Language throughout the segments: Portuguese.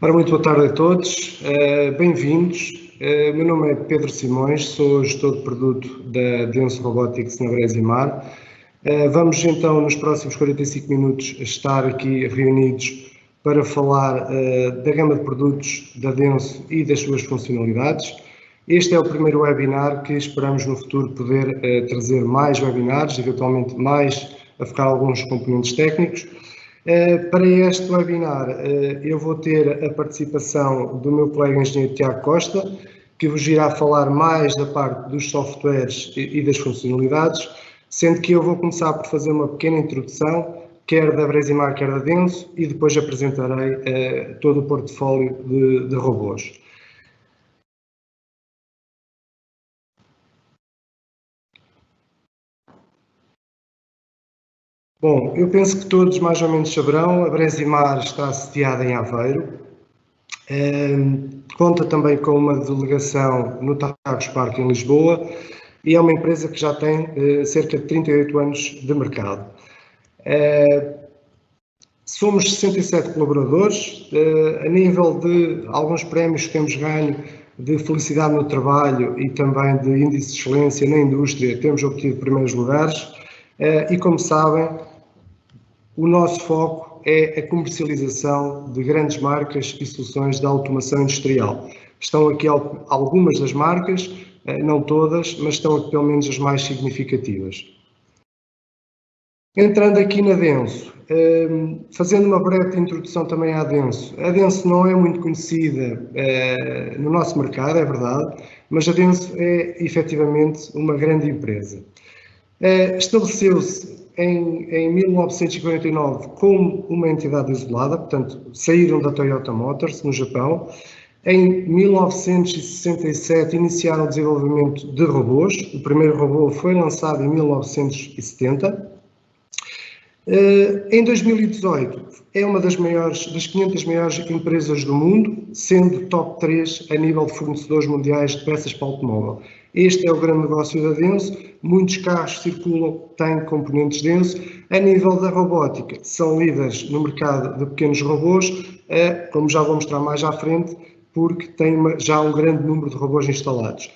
Ora, muito boa tarde a todos, bem-vindos. O meu nome é Pedro Simões, sou gestor de produto da Denso Robotics na Bresimar. Vamos então, nos próximos 45 minutos, estar aqui reunidos para falar da gama de produtos da Denso e das suas funcionalidades. Este é o primeiro webinar que esperamos no futuro poder trazer mais webinars, eventualmente mais a focar alguns componentes técnicos. Para este webinar, eu vou ter a participação do meu colega engenheiro Tiago Costa, que vos irá falar mais da parte dos softwares e das funcionalidades, sendo que eu vou começar por fazer uma pequena introdução, quer da Bresimar, quer da Denso, e depois apresentarei todo o portfólio de robôs. Bom, eu penso que todos mais ou menos saberão, a Bresimar está sediada em Aveiro, conta também com uma delegação no Tagus Park em Lisboa e é uma empresa que já tem cerca de 38 anos de mercado. Somos 67 colaboradores, a nível de alguns prémios que temos ganho de felicidade no trabalho e também de índice de excelência na indústria, temos obtido primeiros lugares e, como sabem, o nosso foco é a comercialização de grandes marcas e soluções de automação industrial. Estão aqui algumas das marcas, não todas, mas estão aqui pelo menos as mais significativas. Entrando aqui na Denso, fazendo uma breve introdução também à Denso. A Denso não é muito conhecida no nosso mercado, é verdade, mas a Denso é efetivamente uma grande empresa. Estabeleceu-se em 1949 como uma entidade isolada, portanto, saíram da Toyota Motors, no Japão. Em 1967 iniciaram o desenvolvimento de robôs. O primeiro robô foi lançado em 1970. Em 2018 é uma das 500 maiores empresas do mundo, sendo top 3 a nível de fornecedores mundiais de peças para automóvel. Este é o grande negócio da Denso, muitos carros circulam, têm componentes Denso. A nível da robótica, são líderes no mercado de pequenos robôs, como já vou mostrar mais à frente, porque tem já um grande número de robôs instalados.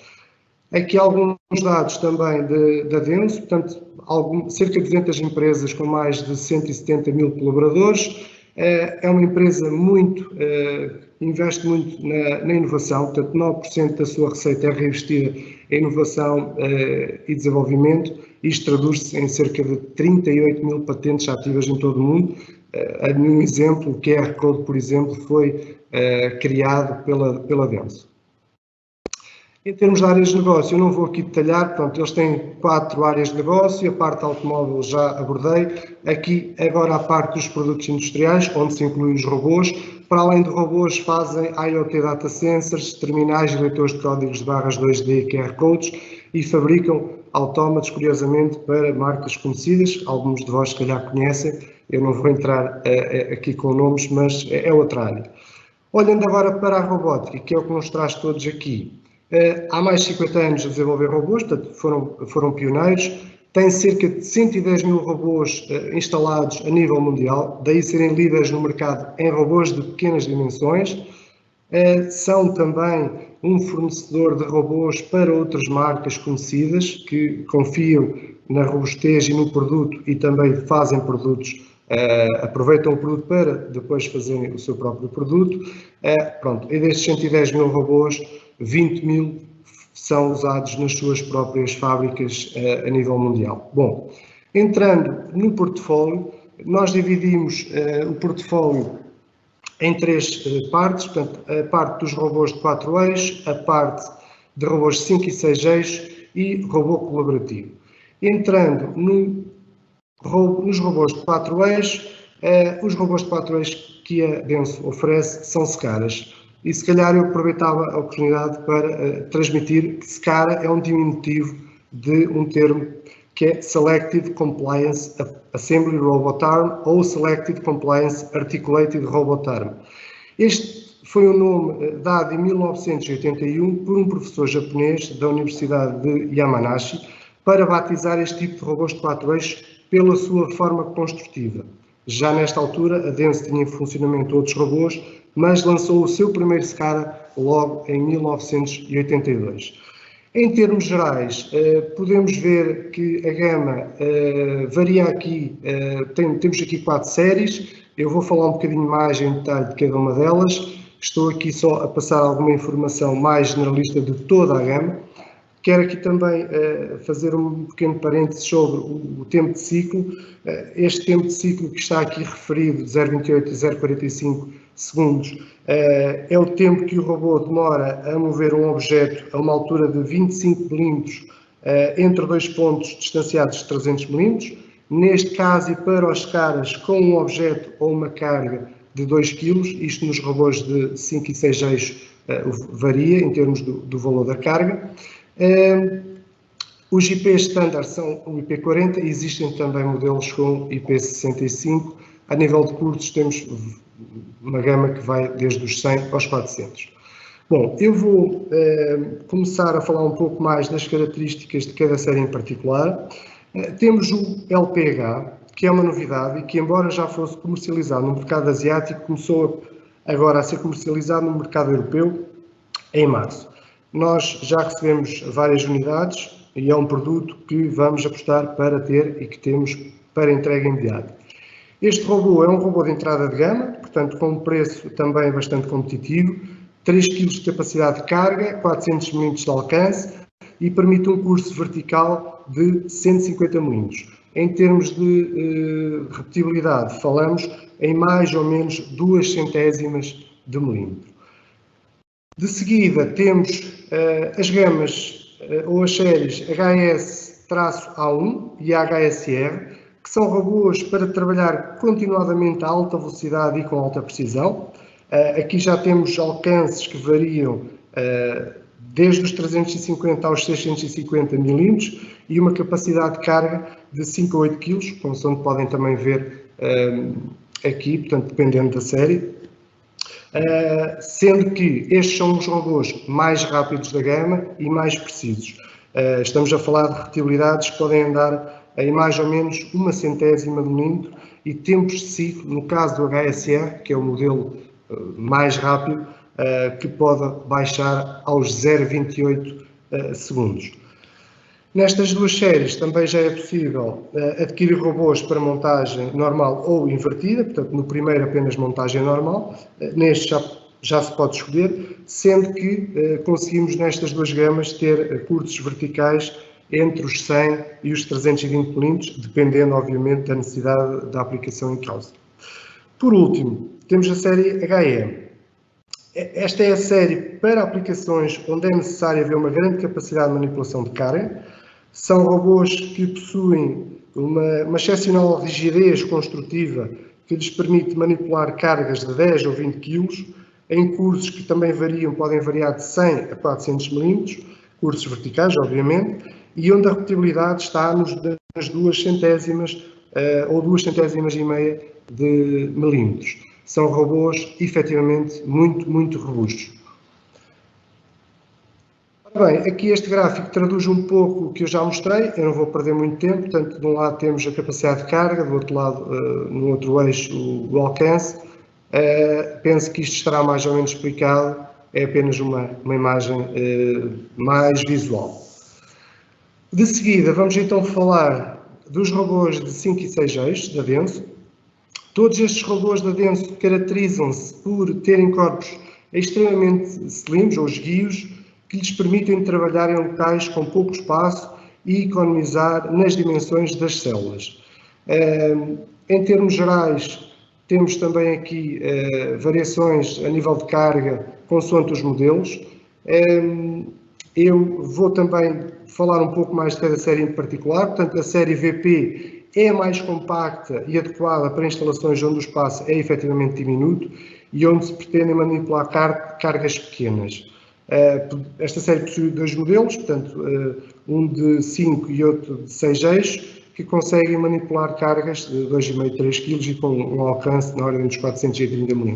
Aqui alguns dados também da Denso, portanto, cerca de 200 empresas com mais de 170 mil colaboradores. É uma empresa investe muito na inovação, portanto 9% da sua receita é reinvestida em inovação e desenvolvimento. Isto traduz-se em cerca de 38 mil patentes ativas em todo o mundo. Um exemplo, o QR Code, por exemplo, foi criado pela Denso. Em termos de áreas de negócio, eu não vou aqui detalhar, portanto, eles têm 4 áreas de negócio, a parte automóvel já abordei, aqui agora a parte dos produtos industriais, onde se incluem os robôs. Para além de robôs, fazem IoT Data Sensors, terminais e leitores de códigos de barras 2D e QR Codes e fabricam autómatos, curiosamente, para marcas conhecidas, alguns de vós se calhar conhecem, eu não vou entrar aqui com nomes, mas é outra área. Olhando agora para a robótica, que é o que nos traz todos aqui. Há mais de 50 anos a desenvolver robôs, portanto foram pioneiros, têm cerca de 110 mil robôs instalados a nível mundial, daí serem líderes no mercado em robôs de pequenas dimensões. São também um fornecedor de robôs para outras marcas conhecidas que confiam na robustez e no produto e também fazem produtos, aproveitam o produto para depois fazerem o seu próprio produto. E destes 110 mil robôs, 20 mil são usados nas suas próprias fábricas a nível mundial. Bom, entrando no portfólio, nós dividimos o portfólio em 3 partes, portanto, a parte dos robôs de 4 eixos, a parte de robôs de 5 e 6 eixos e robô colaborativo. Entrando nos robôs de 4 eixos, os robôs de 4 eixos que a Denso oferece são SCARAs. E se calhar eu aproveitava a oportunidade para transmitir que SCARA é um diminutivo de um termo que é Selected Compliance Assembly Robot Arm ou Selected Compliance Articulated Robot Arm. Este foi o nome dado em 1981 por um professor japonês da Universidade de Yamanashi para batizar este tipo de robôs de 4 eixos pela sua forma construtiva. Já nesta altura, a Denso tinha em funcionamento outros robôs, mas lançou o seu primeiro SCADA logo em 1982. Em termos gerais, podemos ver que a gama varia aqui, temos aqui 4 séries, eu vou falar um bocadinho mais em detalhe de cada uma delas, estou aqui só a passar alguma informação mais generalista de toda a gama. Quero aqui também fazer um pequeno parênteses sobre o tempo de ciclo. Este tempo de ciclo que está aqui referido, de 0,28 a 0,45 segundos, é o tempo que o robô demora a mover um objeto a uma altura de 25 milímetros entre dois pontos distanciados de 300 milímetros. Neste caso, e para os caras com um objeto ou uma carga de 2 kg, isto nos robôs de 5 e 6 eixos varia em termos do valor da carga. Os IPs standard são o IP40, existem também modelos com IP65. A nível de curtos temos uma gama que vai desde os 100 aos 400. Bom, eu vou começar a falar um pouco mais das características de cada série em particular. Temos o LPH, que é uma novidade e que, embora já fosse comercializado no mercado asiático, começou agora a ser comercializado no mercado europeu em março. Nós já recebemos várias unidades e é um produto que vamos apostar para ter e que temos para entrega imediata. Este robô é um robô de entrada de gama, portanto com um preço também bastante competitivo, 3 kg de capacidade de carga, 400 mm de alcance e permite um curso vertical de 150 mm. Em termos de repetibilidade, falamos em mais ou menos 2 centésimas de milímetro. De seguida, temos as gamas ou as séries HS-A1 e HSR, que são robôs para trabalhar continuadamente a alta velocidade e com alta precisão. Aqui já temos alcances que variam desde os 350 aos 650 milímetros e uma capacidade de carga de 5 a 8 kg, consoante podem também ver aqui, portanto, dependendo da série. Sendo que estes são os robôs mais rápidos da gama e mais precisos. Estamos a falar de repetibilidades que podem andar em mais ou menos 1 centésima de milímetro e tempos de ciclo, no caso do HSR, que é o modelo mais rápido, que pode baixar aos 0,28 segundos. Nestas duas séries também já é possível adquirir robôs para montagem normal ou invertida, portanto no primeiro apenas montagem normal, neste já se pode escolher, sendo que conseguimos nestas duas gamas ter cursos verticais entre os 100 e os 320 mm, dependendo obviamente da necessidade da aplicação em causa. Por último, temos a série HM. Esta é a série para aplicações onde é necessário haver uma grande capacidade de manipulação de carga. São robôs que possuem uma excepcional rigidez construtiva que lhes permite manipular cargas de 10 ou 20 kg em cursos que também podem variar de 100 a 400 mm, cursos verticais, obviamente, e onde a repetibilidade está nas 2 centésimas ou 2 centésimas e meia de milímetros. São robôs, efetivamente, muito robustos. Bem, aqui este gráfico traduz um pouco o que eu já mostrei, eu não vou perder muito tempo, portanto, de um lado temos a capacidade de carga, do outro lado, no outro eixo, o alcance. Penso que isto estará mais ou menos explicado, é apenas uma imagem mais visual. De seguida, vamos então falar dos robôs de 5 e 6 eixos da Denso. Todos estes robôs da Denso caracterizam-se por terem corpos extremamente slims ou esguios, que lhes permitem trabalhar em locais com pouco espaço e economizar nas dimensões das células. Em termos gerais, temos também aqui variações a nível de carga consoante os modelos. Eu vou também falar um pouco mais de cada série em particular. Portanto, a série VP é mais compacta e adequada para instalações onde o espaço é efetivamente diminuto e onde se pretendem manipular cargas pequenas. Esta série possui 2 modelos, portanto, um de 5 e outro de 6 eixos, que conseguem manipular cargas de 2,5 a 3 kg e com um alcance na ordem dos 430 mm.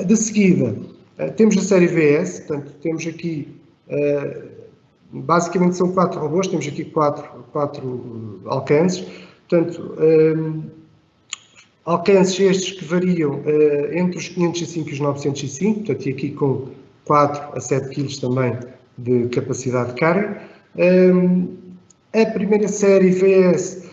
De seguida, temos a série VS, portanto, temos aqui, basicamente são 4 robôs, temos aqui 4 alcances, portanto, Alcances estes que variam entre os 505 e os 905, portanto, e aqui com 4 a 7 kg também de capacidade de carga. A primeira série VS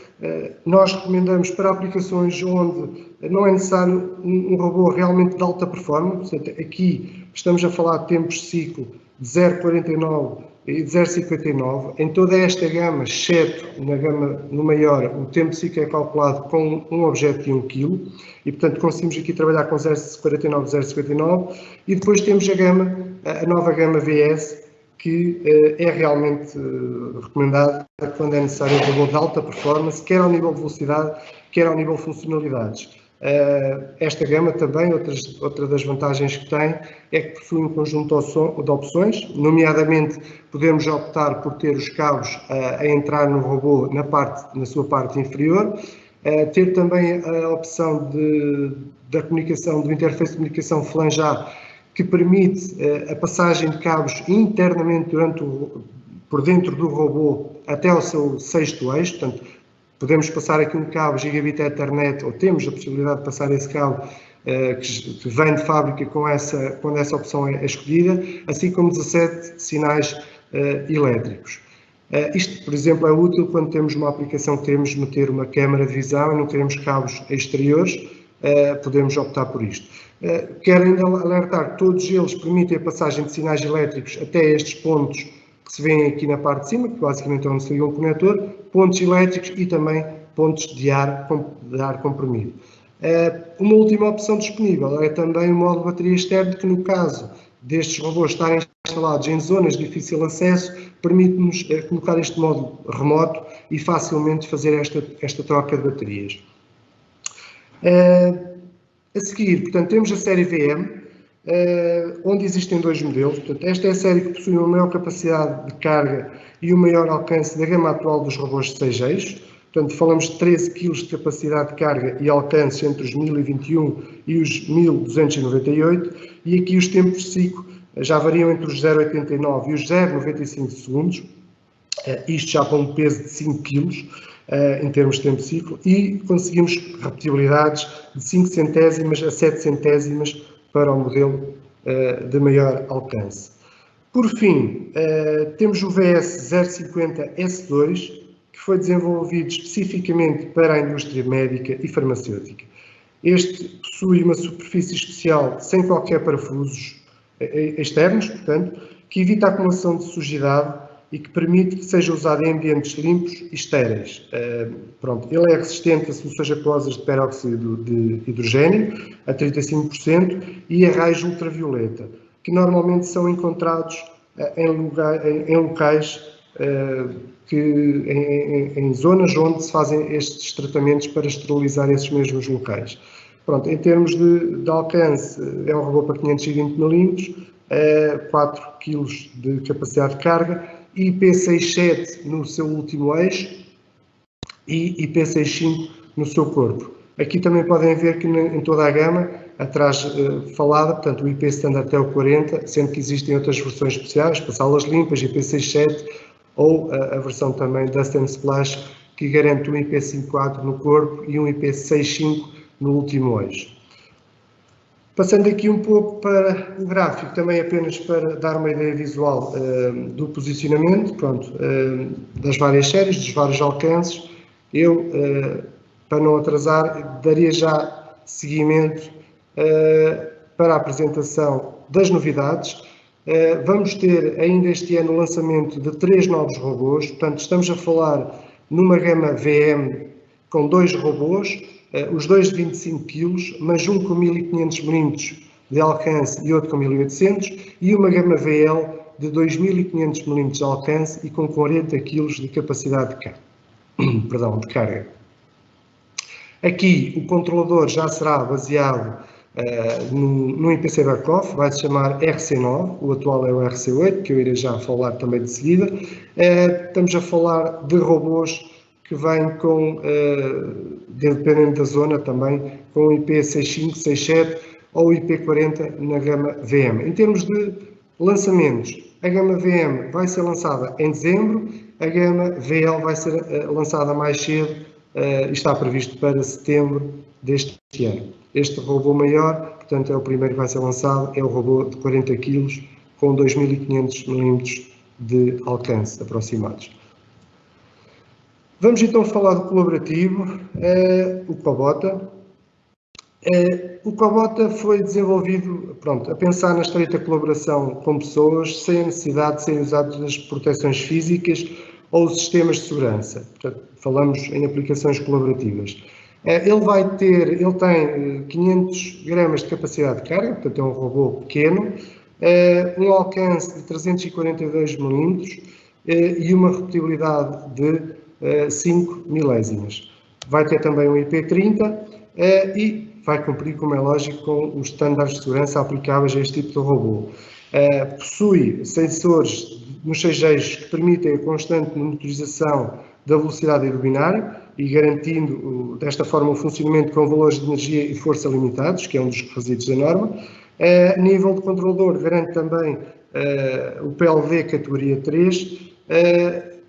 nós recomendamos para aplicações onde não é necessário um robô realmente de alta performance. Portanto, aqui estamos a falar de tempos de ciclo de 0,49 e de 0,59. Em toda esta gama, exceto na gama no maior, o tempo de ciclo é calculado com um objeto de 1 kg e, portanto, conseguimos aqui trabalhar com 0,49, 0,59 e depois temos a nova gama VS, que é realmente recomendado quando é necessário um robô de alta performance, quer ao nível de velocidade, quer ao nível de funcionalidades. Esta gama também, outra das vantagens que tem, é que possui um conjunto de opções, nomeadamente podemos optar por ter os cabos a entrar no robô na sua parte inferior, ter também a opção da comunicação, do interface de comunicação flanjar, que permite a passagem de cabos internamente por dentro do robô até ao seu 6º eixo. Portanto, podemos passar aqui um cabo Gigabit Ethernet, ou temos a possibilidade de passar esse cabo que vem de fábrica quando essa opção é escolhida, assim como 17 sinais elétricos. Isto, por exemplo, é útil quando temos uma aplicação que queremos meter uma câmara de visão e não queremos cabos exteriores, podemos optar por isto. Quero ainda alertar que todos eles permitem a passagem de sinais elétricos até estes pontos que se vêem aqui na parte de cima, que basicamente é onde se liga um conector, pontos elétricos e também pontos de ar comprimido. Uma última opção disponível é também o modo de bateria externo, que no caso destes robôs estarem instalados em zonas de difícil acesso, permite-nos colocar este modo remoto e facilmente fazer esta troca de baterias. A seguir, portanto, temos a série VM, onde existem dois modelos. Portanto, esta é a série que possui uma maior capacidade de carga e o maior alcance da gama atual dos robôs de 6 eixos. Portanto, falamos de 13 kg de capacidade de carga e alcance entre os 1021 e os 1298, e aqui os tempos de ciclo já variam entre os 0,89 e os 0,95 segundos, isto já com um peso de 5 kg, em termos de tempo de ciclo, e conseguimos repetibilidades de 5 centésimas a 7 centésimas para o modelo de maior alcance. Por fim, temos o VS 050 S2, que foi desenvolvido especificamente para a indústria médica e farmacêutica. Este possui uma superfície especial sem qualquer parafusos externos, portanto, que evita a acumulação de sujidade e que permite que seja usado em ambientes limpos e estéreis. Ele é resistente a soluções aquosas de peróxido de hidrogênio, a 35%, e a raios ultravioleta, que normalmente são encontrados em locais, em zonas onde se fazem estes tratamentos para esterilizar esses mesmos locais. Em termos de alcance, é um robô para 520 mm, 4 kg de capacidade de carga, IP67 no seu último eixo e IP65 no seu corpo. Aqui também podem ver que em toda a gama, atrás falada, portanto o IP standard até o 40, sendo que existem outras versões especiais, para salas limpas, IP67, ou a versão também Dust and Splash, que garante um IP54 no corpo e um IP65 no último eixo. Passando aqui um pouco para o gráfico, também apenas para dar uma ideia visual do posicionamento, das várias séries, dos vários alcances. Eu, para não atrasar, daria já seguimento para a apresentação das novidades. Vamos ter ainda este ano o lançamento de 3 novos robôs, portanto estamos a falar numa gama VM com 2 robôs, os dois de 25 kg, mas um com 1500 mm de alcance e outro com 1800, e uma gama VL de 2500 mm de alcance e com 40 kg de capacidade de carga. Aqui o controlador já será baseado no IPC Back-Off, vai se chamar RC9, o atual é o RC8, que eu irei já falar também de seguida. Estamos a falar de robôs que vêm com, dependendo da zona também, com IP65, 67 ou IP40 na gama VM. Em termos de lançamentos, a gama VM vai ser lançada em dezembro, a gama VL vai ser lançada mais cedo, e está previsto para setembro deste ano. Este robô maior, portanto, é o primeiro que vai ser lançado, é o robô de 40 kg com 2.500 mm de alcance aproximados. Vamos então falar do colaborativo, o Cobota. O Cobota foi desenvolvido, a pensar na estreita colaboração com pessoas, sem a necessidade de serem usadas proteções físicas ou sistemas de segurança. Portanto, falamos em aplicações colaborativas. Ele tem 500 gramas de capacidade de carga, portanto é um robô pequeno, um alcance de 342 milímetros e uma repetibilidade de 5 milésimas. Vai ter também um IP30 e vai cumprir, como é lógico, com os estándares de segurança aplicáveis a este tipo de robô. Possui sensores nos 6 eixos que permitem a constante monitorização da velocidade e do binário e garantindo, desta forma, o funcionamento com valores de energia e força limitados, que é um dos requisitos da norma. A nível de controlador, garante também o PLV categoria 3,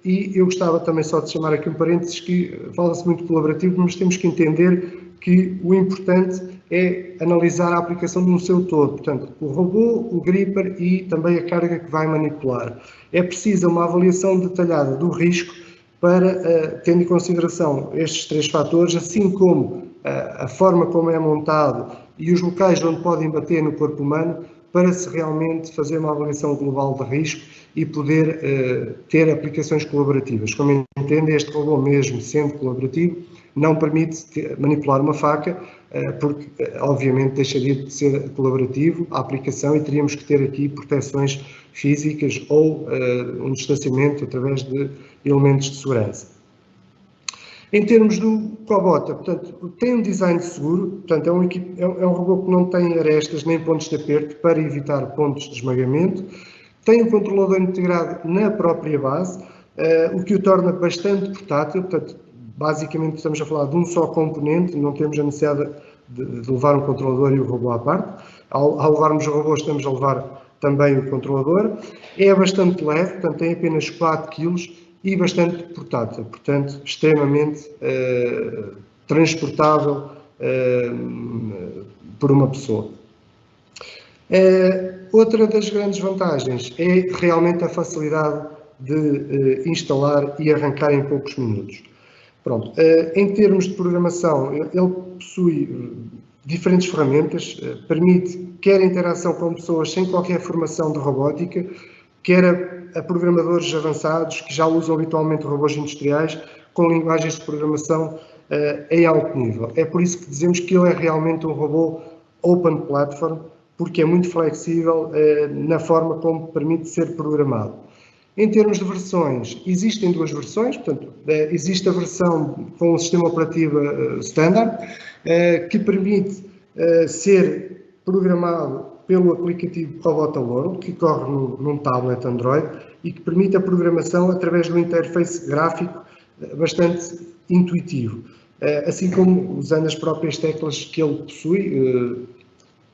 e eu gostava também só de chamar aqui um parênteses que fala-se muito de colaborativo, mas temos que entender que o importante é analisar a aplicação no seu todo, portanto, o robô, o gripper e também a carga que vai manipular. É preciso uma avaliação detalhada do risco para, tendo em consideração estes 3 fatores, assim como a forma como é montado e os locais onde podem bater no corpo humano, para se realmente fazer uma avaliação global de risco e poder ter aplicações colaborativas. Como entende, este robô, mesmo sendo colaborativo, não permite manipular uma faca, porque obviamente deixaria de ser colaborativo a aplicação e teríamos que ter aqui proteções físicas ou um distanciamento através de elementos de segurança. Em termos do Cobota, portanto, tem um design seguro, portanto, é um robô que não tem arestas nem pontos de aperto para evitar pontos de esmagamento, tem um controlador integrado na própria base, o que o torna bastante portátil, portanto, basicamente estamos a falar de um só componente, não temos a necessidade de levar um controlador e o robô à parte. Ao levarmos o robô, estamos a levar também o controlador. É bastante leve, portanto, tem apenas 4 kg e bastante portátil, portanto, extremamente transportável por uma pessoa. Outra das grandes vantagens é realmente a facilidade de instalar e arrancar em poucos minutos. Pronto, em termos de programação, ele possui diferentes ferramentas, permite quer a interação com pessoas sem qualquer formação de robótica, quer a programadores avançados que já usam habitualmente robôs industriais com linguagens de programação em alto nível. É por isso que dizemos que ele é realmente um robô open platform, porque é muito flexível na forma como permite ser programado. Em termos de versões, existem 2 versões, portanto, existe a versão com o sistema operativo standard, que permite ser programado pelo aplicativo Cobota World, que corre num tablet Android e que permite a programação através de um interface gráfico bastante intuitivo, assim como usando as próprias teclas que ele possui,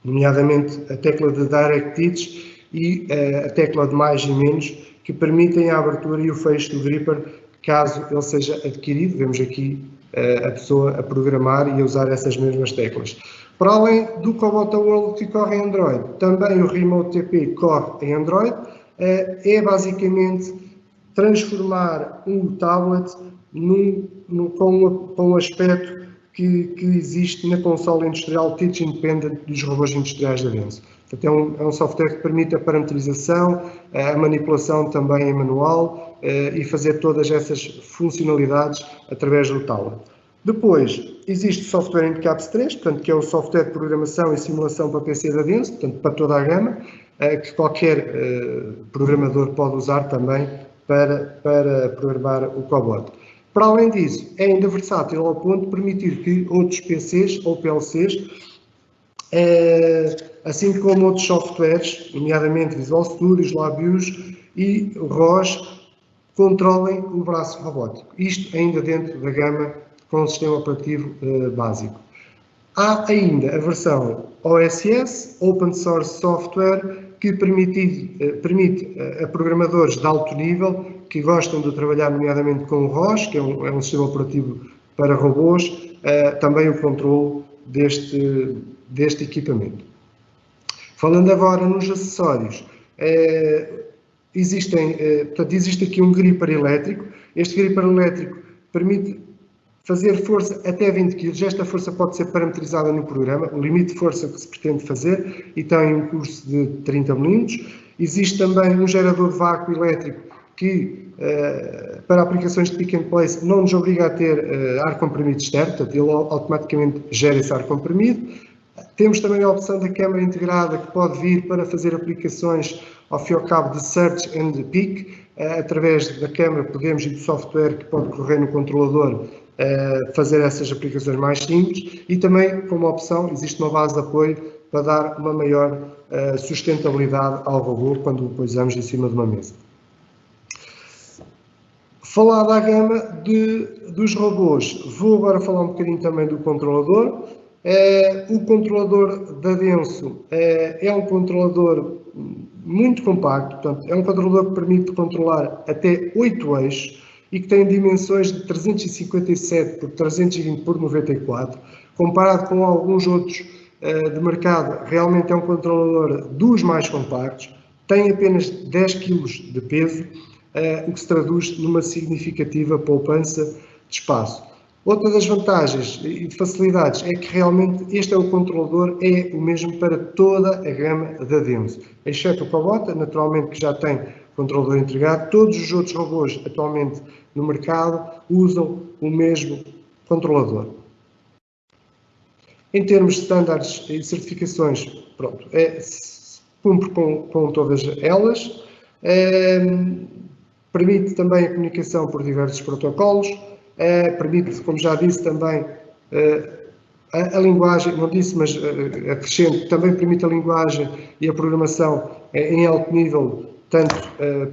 nomeadamente a tecla de DirectX e a tecla de mais e menos, que permitem a abertura e o fecho do gripper caso ele seja adquirido. Vemos aqui a pessoa a programar e a usar essas mesmas teclas. Para além do Cobota World que corre em Android, também o Remote TP corre em Android. É basicamente transformar um tablet com um aspecto que existe na consola industrial Teach Independent dos robôs industriais da Denso. Portanto, é um software que permite a parametrização, a manipulação também em manual e fazer todas essas funcionalidades através do tablet. Depois, existe o software Incaps 3, portanto, que é o software de programação e simulação para PC da Denso, portanto, para toda a gama, que qualquer programador pode usar também para programar o Cobota. Para além disso, é ainda versátil ao ponto de permitir que outros PCs ou PLCs, assim como outros softwares, nomeadamente Visual Studio, LabVIEW e ROS, controlem o braço robótico. Isto ainda dentro da gama com o sistema operativo básico. Há ainda a versão OSS, Open Source Software, que permite a programadores de alto nível que gostam de trabalhar nomeadamente com o ROS, que é um sistema operativo para robôs, também o controle deste equipamento. Falando agora nos acessórios, existe aqui um gripper elétrico. Este gripper elétrico permite fazer força até 20 kg. Esta força pode ser parametrizada no programa, o limite de força que se pretende fazer, e tem um curso de 30 mm. Existe também um gerador de vácuo elétrico que, para aplicações de pick and place, não nos obriga a ter ar comprimido externo, portanto, ele automaticamente gera esse ar comprimido. Temos também a opção da câmara integrada, que pode vir para fazer aplicações ao fim e ao cabo de search and pick. Através da câmara podemos, e do software que pode correr no controlador, fazer essas aplicações mais simples. E também, como opção, existe uma base de apoio para dar uma maior sustentabilidade ao robô quando o posamos em cima de uma mesa. Falada a gama dos robôs, vou agora falar um bocadinho também do controlador. O controlador da Denso é um controlador muito compacto, portanto, é um controlador que permite controlar até 8 eixos e que tem dimensões de 357 por 320 por 94. Comparado com alguns outros de mercado, realmente é um controlador dos mais compactos, tem apenas 10 kg de peso, o que se traduz numa significativa poupança de espaço. Outra das vantagens e facilidades é que realmente este controlador é o mesmo para toda a gama da Denso, exceto o Cobota, naturalmente, que já tem controlador integrado. Todos os outros robôs atualmente no mercado usam o mesmo controlador. Em termos de estándares e certificações, pronto, cumpre com todas elas. Permite também a comunicação por diversos protocolos. Permite, como já disse, também a linguagem, não disse, mas acrescento, também permite a linguagem e a programação em alto nível, tanto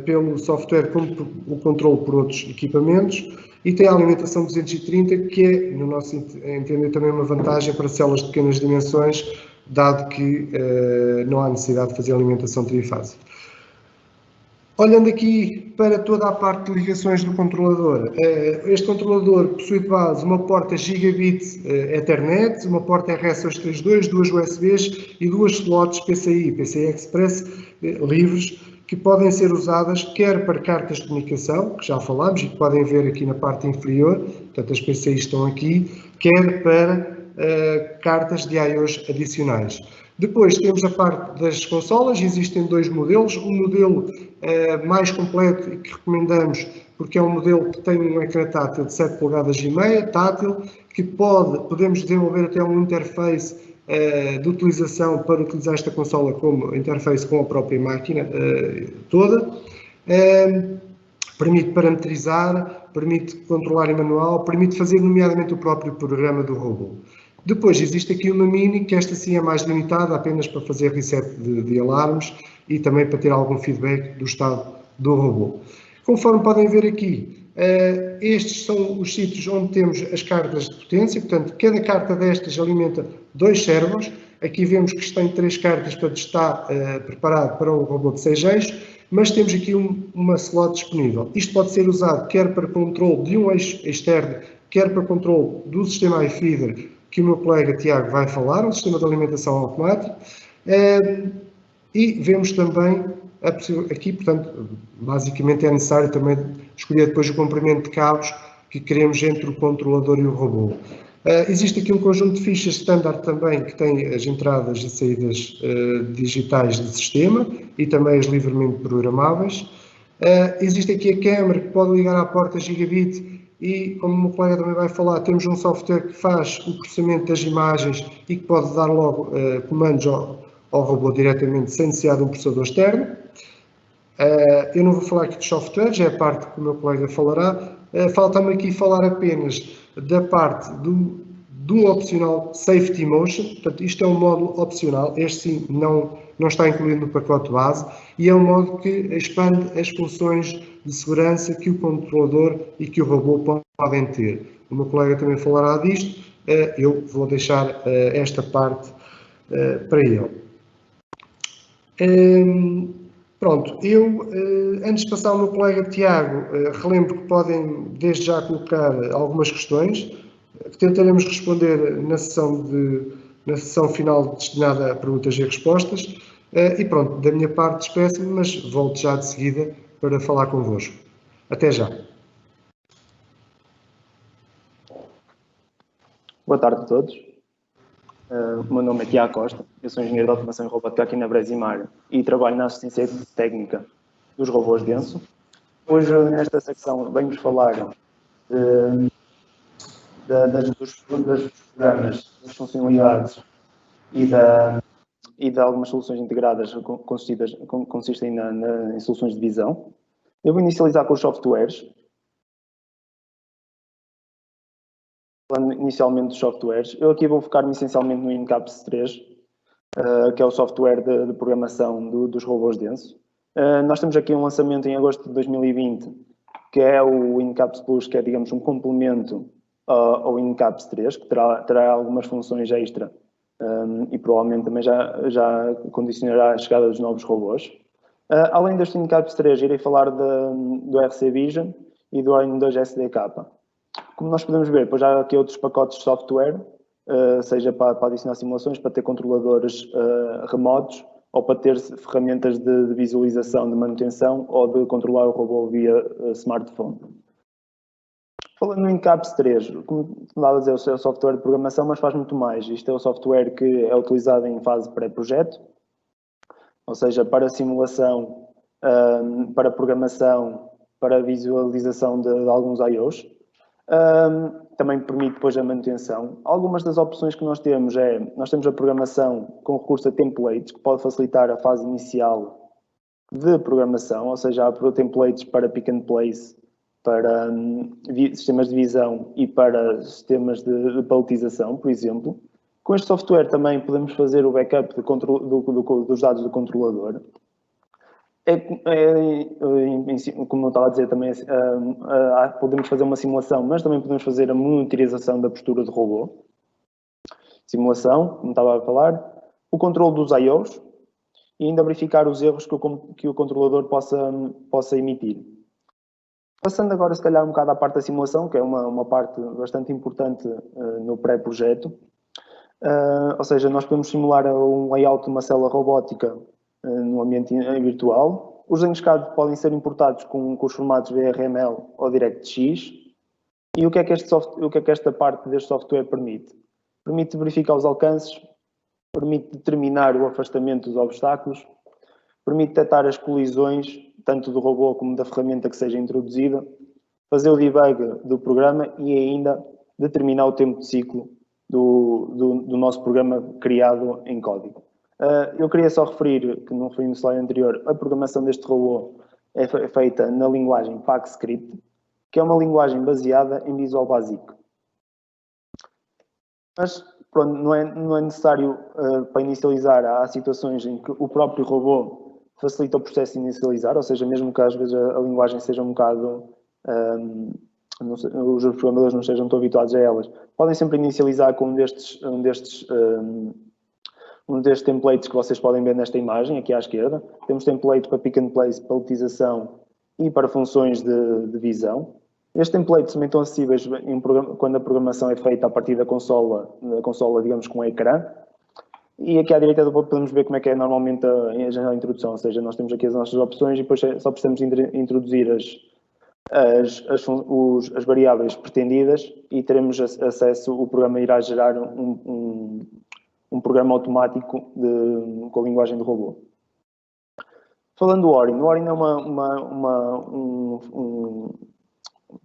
pelo software como o controle por outros equipamentos, e tem a alimentação 230, que é, no nosso entender, também uma vantagem para células de pequenas dimensões, dado que não há necessidade de fazer alimentação trifásica. Olhando aqui para toda a parte de ligações do controlador, este controlador possui de base uma porta Gigabit Ethernet, uma porta RS232, duas USBs e duas slots PCI Express livres, que podem ser usadas quer para cartas de comunicação, que já falámos e que podem ver aqui na parte inferior, portanto as PCI estão aqui, quer para cartas de I/Os adicionais. Depois temos a parte das consolas, existem dois modelos, um modelo mais completo e que recomendamos porque é um modelo que tem um ecrã tátil de 7,5 polegadas, tátil, que podemos desenvolver até um interface de utilização para utilizar esta consola como interface com a própria máquina toda. Permite parametrizar, permite controlar em manual, permite fazer nomeadamente o próprio programa do robô. Depois existe aqui uma mini, que esta sim é mais limitada, apenas para fazer reset de alarmes e também para ter algum feedback do estado do robô. Conforme podem ver aqui, estes são os sítios onde temos as cartas de potência, portanto, cada carta destas alimenta 2 servos. Aqui vemos que tem 3 cartas, portanto está preparado para um robô de 6 eixos, mas temos aqui uma slot disponível. Isto pode ser usado quer para controle de um eixo externo, quer para controle do sistema iFeeder, que o meu colega Tiago vai falar, um sistema de alimentação automático. E vemos também aqui, portanto, basicamente é necessário também escolher depois o comprimento de cabos que queremos entre o controlador e o robô. Existe aqui um conjunto de fichas standard também que tem as entradas e saídas digitais do sistema e também as livremente programáveis. Existe aqui a câmera que pode ligar à porta Gigabit e, como o meu colega também vai falar, temos um software que faz o processamento das imagens e que pode dar logo comandos ao robô diretamente sem necessidade de um processador externo. Eu não vou falar aqui de software, já é a parte que o meu colega falará. Falta-me aqui falar apenas da parte do opcional Safety Motion. Portanto, isto é um módulo opcional, este sim não está incluído no pacote base e é um módulo que expande as funções de segurança que o controlador e que o robô podem ter. O meu colega também falará disto, eu vou deixar esta parte para ele. Pronto, eu, antes de passar ao meu colega Tiago, relembro que podem desde já colocar algumas questões. que tentaremos responder na sessão final destinada a perguntas e respostas. E pronto, da minha parte despeço-me, mas volto já de seguida para falar convosco. Até já. Boa tarde a todos. O meu nome é Tiago Costa, eu sou engenheiro de automação e robótica aqui na Bresimar e trabalho na assistência técnica dos robôs denso. Hoje, nesta secção, venho-vos falar dos programas, das funcionalidades e de algumas soluções integradas que consistem em soluções de visão. Eu vou inicializar com os softwares. Falando inicialmente dos softwares, eu aqui vou focar-me essencialmente no INCAPS 3, que é o software de programação dos robôs densos. Nós temos aqui um lançamento em agosto de 2020, que é o INCAPS Plus, que é, digamos, um complemento ao INCAPS 3, que terá algumas funções extra e provavelmente também já condicionará a chegada dos novos robôs. Além deste INCAPS 3, irei falar do RC Vision e do Arduino 2 SDK. Como nós podemos ver, pois já há aqui outros pacotes de software, seja para adicionar simulações, para ter controladores remotos, ou para ter ferramentas de visualização, de manutenção, ou de controlar o robô via smartphone. Falando no INCAPS 3, como estava a dizer, é o software de programação, mas faz muito mais. Isto é o software que é utilizado em fase pré-projeto, ou seja, para simulação, para programação, para visualização de alguns I/Os. Também permite depois a manutenção. Algumas das opções que nós temos a programação com recurso a templates, que pode facilitar a fase inicial de programação, ou seja, há templates para pick and place, para sistemas de visão e para sistemas de paletização, por exemplo. Com este software também podemos fazer o backup dos dados do controlador. Como eu estava a dizer, também podemos fazer uma simulação, mas também podemos fazer a monitorização da postura do robô. Simulação, como estava a falar, o controle dos I/Os e ainda verificar os erros que o controlador possa emitir. Passando agora, se calhar, um bocado à parte da simulação, que é uma parte bastante importante no pré-projeto. Ou seja, nós podemos simular um layout de uma célula robótica no ambiente virtual. Os desenhos CAD podem ser importados com os formatos VRML ou DirectX. E o que é que esta parte deste software permite? Permite verificar os alcances, permite determinar o afastamento dos obstáculos, permite detectar as colisões, tanto do robô como da ferramenta que seja introduzida, fazer o debug do programa e ainda determinar o tempo de ciclo do nosso programa criado em código. Eu queria só referir, que não referi no slide anterior, a programação deste robô é feita na linguagem PacScript, que é uma linguagem baseada em Visual Basic. Mas pronto, não é necessário para inicializar. Há situações em que o próprio robô facilita o processo de inicializar, ou seja, mesmo que às vezes a linguagem seja um bocado... os programadores não estejam tão habituados a elas, podem sempre inicializar com um destes templates que vocês podem ver nesta imagem, aqui à esquerda. Temos template para pick and place, paletização e para funções de visão. Estes templates também estão acessíveis quando a programação é feita a partir da consola, digamos, com o ecrã. E aqui à direita podemos ver como é que é normalmente a janela de introdução, ou seja, nós temos aqui as nossas opções e depois só precisamos introduzir as variáveis pretendidas e teremos acesso, o programa irá gerar um programa automático com a linguagem do robô. Falando do Orin, o Orin é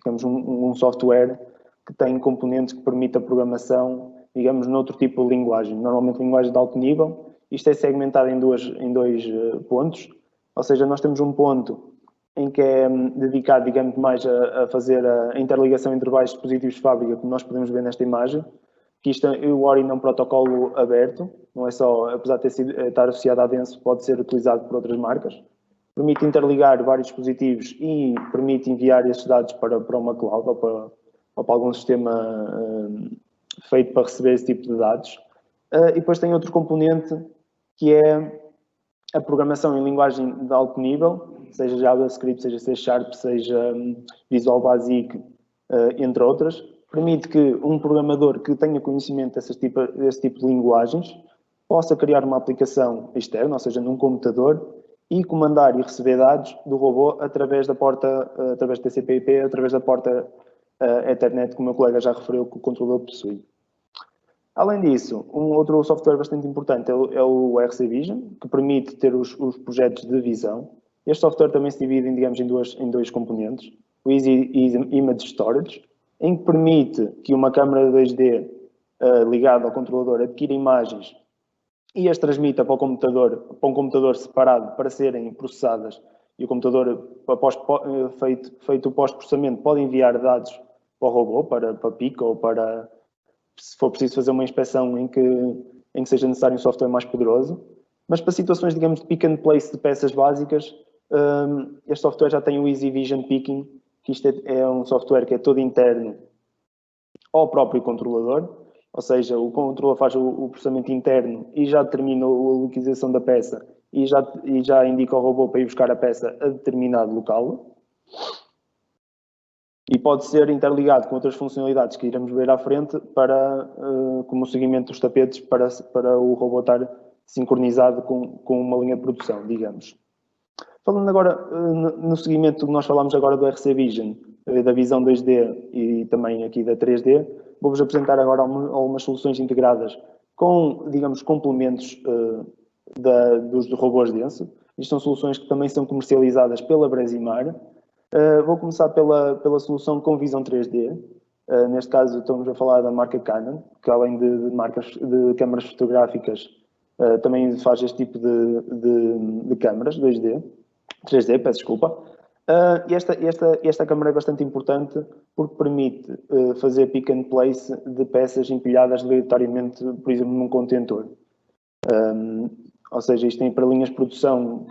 um software que tem componentes que permite a programação, digamos, noutro tipo de linguagem, normalmente linguagem de alto nível. Isto é segmentado em dois pontos, ou seja, nós temos um ponto em que é dedicado, digamos, mais a fazer a interligação entre vários dispositivos de fábrica, como nós podemos ver nesta imagem. Que o Orin é um protocolo aberto, não é só, apesar de estar associado à Denso, pode ser utilizado por outras marcas. Permite interligar vários dispositivos e permite enviar esses dados para uma cloud ou para algum sistema feito para receber esse tipo de dados. E depois tem outro componente que é a programação em linguagem de alto nível, seja JavaScript, seja C#, seja Visual Basic, entre outras, permite que um programador que tenha conhecimento desse tipo de linguagens possa criar uma aplicação externa, ou seja, num computador, e comandar e receber dados do robô através da porta, através do TCP/IP, através da porta Ethernet, que o meu colega já referiu que o controlador possui. Além disso, um outro software bastante importante é o RC Vision, que permite ter os projetos de visão. Este software também se divide, digamos, em dois componentes. O Easy Image Storage, em que permite que uma câmera 2D ligada ao controlador adquira imagens e as transmita para um computador separado para serem processadas. E o computador, após feito o pós-processamento, pode enviar dados para o robô, para Pico ou para, se for preciso fazer uma inspeção em que seja necessário um software mais poderoso. Mas para situações, digamos, de pick and place de peças básicas, este software já tem o Easy Vision Picking, que isto é um software que é todo interno ao próprio controlador, ou seja, o controlador faz o processamento interno e já determina a localização da peça e já indica ao robô para ir buscar a peça a determinado local. E pode ser interligado com outras funcionalidades que iremos ver à frente, como o seguimento dos tapetes, para o robô estar sincronizado com uma linha de produção, digamos. Falando agora no seguimento que nós falámos agora do RC Vision, da visão 2D e também aqui da 3D, vou-vos apresentar agora algumas soluções integradas com, digamos, complementos dos robôs denso. Isto são soluções que também são comercializadas pela Brasimar. Vou começar pela solução com visão 3D. Neste caso estamos a falar da marca Canon, que além de câmaras fotográficas, também faz este tipo de câmaras 3D, peço desculpa. Esta câmara é bastante importante porque permite fazer pick and place de peças empilhadas aleatoriamente, por exemplo, num contentor. Ou seja, isto tem para linhas de produção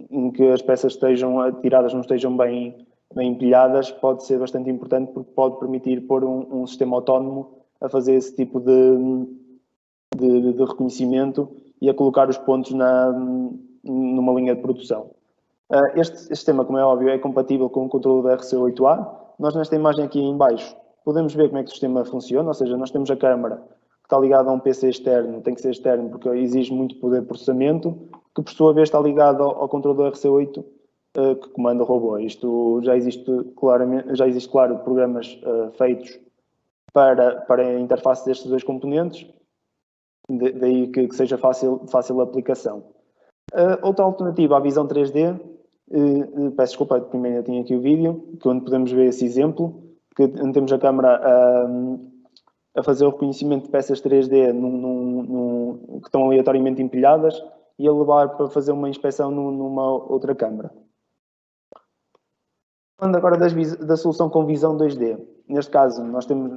em que as peças estejam atiradas, não estejam bem empilhadas, pode ser bastante importante porque pode permitir pôr um sistema autónomo a fazer esse tipo de reconhecimento e a colocar os pontos numa linha de produção. Este sistema, como é óbvio, é compatível com o controlador RC8A. Nós nesta imagem aqui em baixo podemos ver como é que o sistema funciona, ou seja, nós temos a câmara que está ligada a um PC externo, tem que ser externo porque exige muito poder de processamento, que por sua vez está ligado ao controlador RC8 que comanda o robô. Isto já existe claro, programas feitos para a interface destes dois componentes, daí que seja fácil a aplicação. Outra alternativa à visão 3D, peço desculpa, primeiro eu tinha aqui o vídeo, onde podemos ver esse exemplo, onde temos a câmara a fazer o reconhecimento de peças 3D que estão aleatoriamente empilhadas e a levar para fazer uma inspeção numa outra câmara. Falando agora da solução com visão 2D. Neste caso, nós temos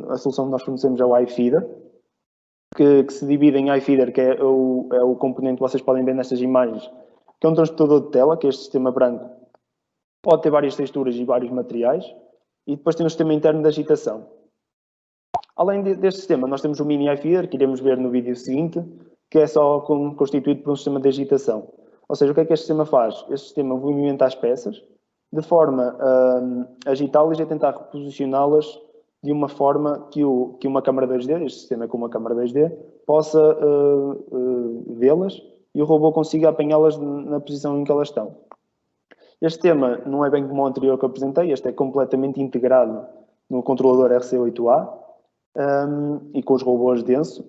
a solução que nós fornecemos é o iFeeder, que se divide em iFeeder, que é o componente que vocês podem ver nestas imagens, que é um transportador de tela, que é este sistema branco. Pode ter várias texturas e vários materiais. E depois tem o sistema interno de agitação. Além deste sistema, nós temos o mini iFeeder, que iremos ver no vídeo seguinte, que é só constituído por um sistema de agitação. Ou seja, o que é que este sistema faz? Este sistema movimenta as peças de forma a agitá-las e a tentar reposicioná-las de uma forma que uma câmara 2D, este sistema é com uma câmara 2D, possa vê-las e o robô consiga apanhá-las na posição em que elas estão. Este sistema não é bem como o anterior que eu apresentei, este é completamente integrado no controlador RC8A e com os robôs denso,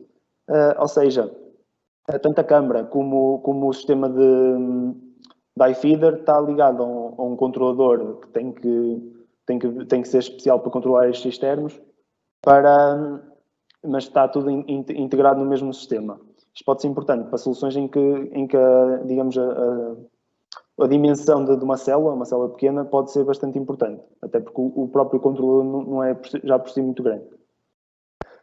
ou seja, tanto a câmara como o sistema de iFeeder está ligado a um controlador que tem que ser especial para controlar estes externos, mas está tudo integrado no mesmo sistema. Isto pode ser importante para soluções em que digamos, a dimensão de uma célula pequena, pode ser bastante importante, até porque o próprio controlador não é já por si muito grande.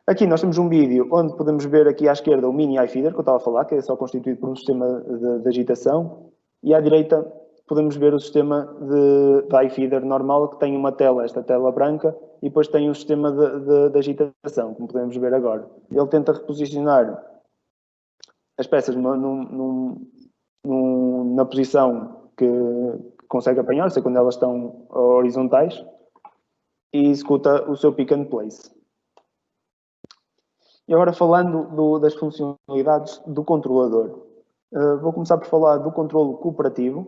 Aqui nós temos um vídeo onde podemos ver aqui à esquerda o mini iFeeder, que eu estava a falar, que é só constituído por um sistema de agitação, e à direita podemos ver o sistema de iFeeder normal, que tem uma tela, esta tela branca, e depois tem o sistema de agitação, como podemos ver agora. Ele tenta reposicionar as peças na posição que consegue apanhar, ou seja, quando elas estão horizontais, e executa o seu pick and place. E agora falando das funcionalidades do controlador. Vou começar por falar do controlo cooperativo,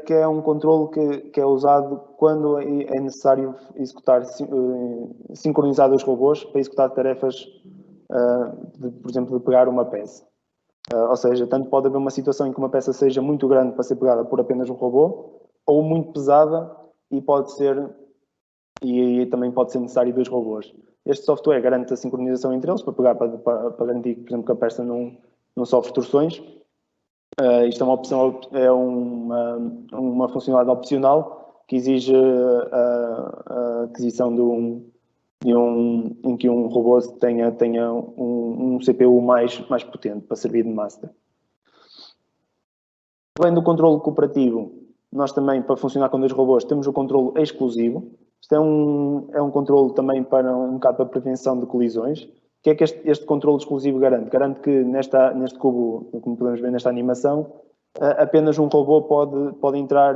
que é um controlo que é usado quando é necessário executar, sincronizar os robôs para executar tarefas, por exemplo, de pegar uma peça. Ou seja, tanto pode haver uma situação em que uma peça seja muito grande para ser pegada por apenas um robô, ou muito pesada e também pode ser necessário 2 robôs. Este software garante a sincronização entre eles para garantir, por exemplo, que a peça não sofre torções. Isto é uma opção, é uma funcionalidade opcional que exige a aquisição em que um robô tenha um CPU mais potente para servir de master. Além do controle cooperativo, nós também, para funcionar com 2 robôs, temos o controle exclusivo. Isto é um controle também para um bocado para prevenção de colisões. O que é que este controle exclusivo garante? Garante que neste cubo, como podemos ver nesta animação, apenas um robô pode entrar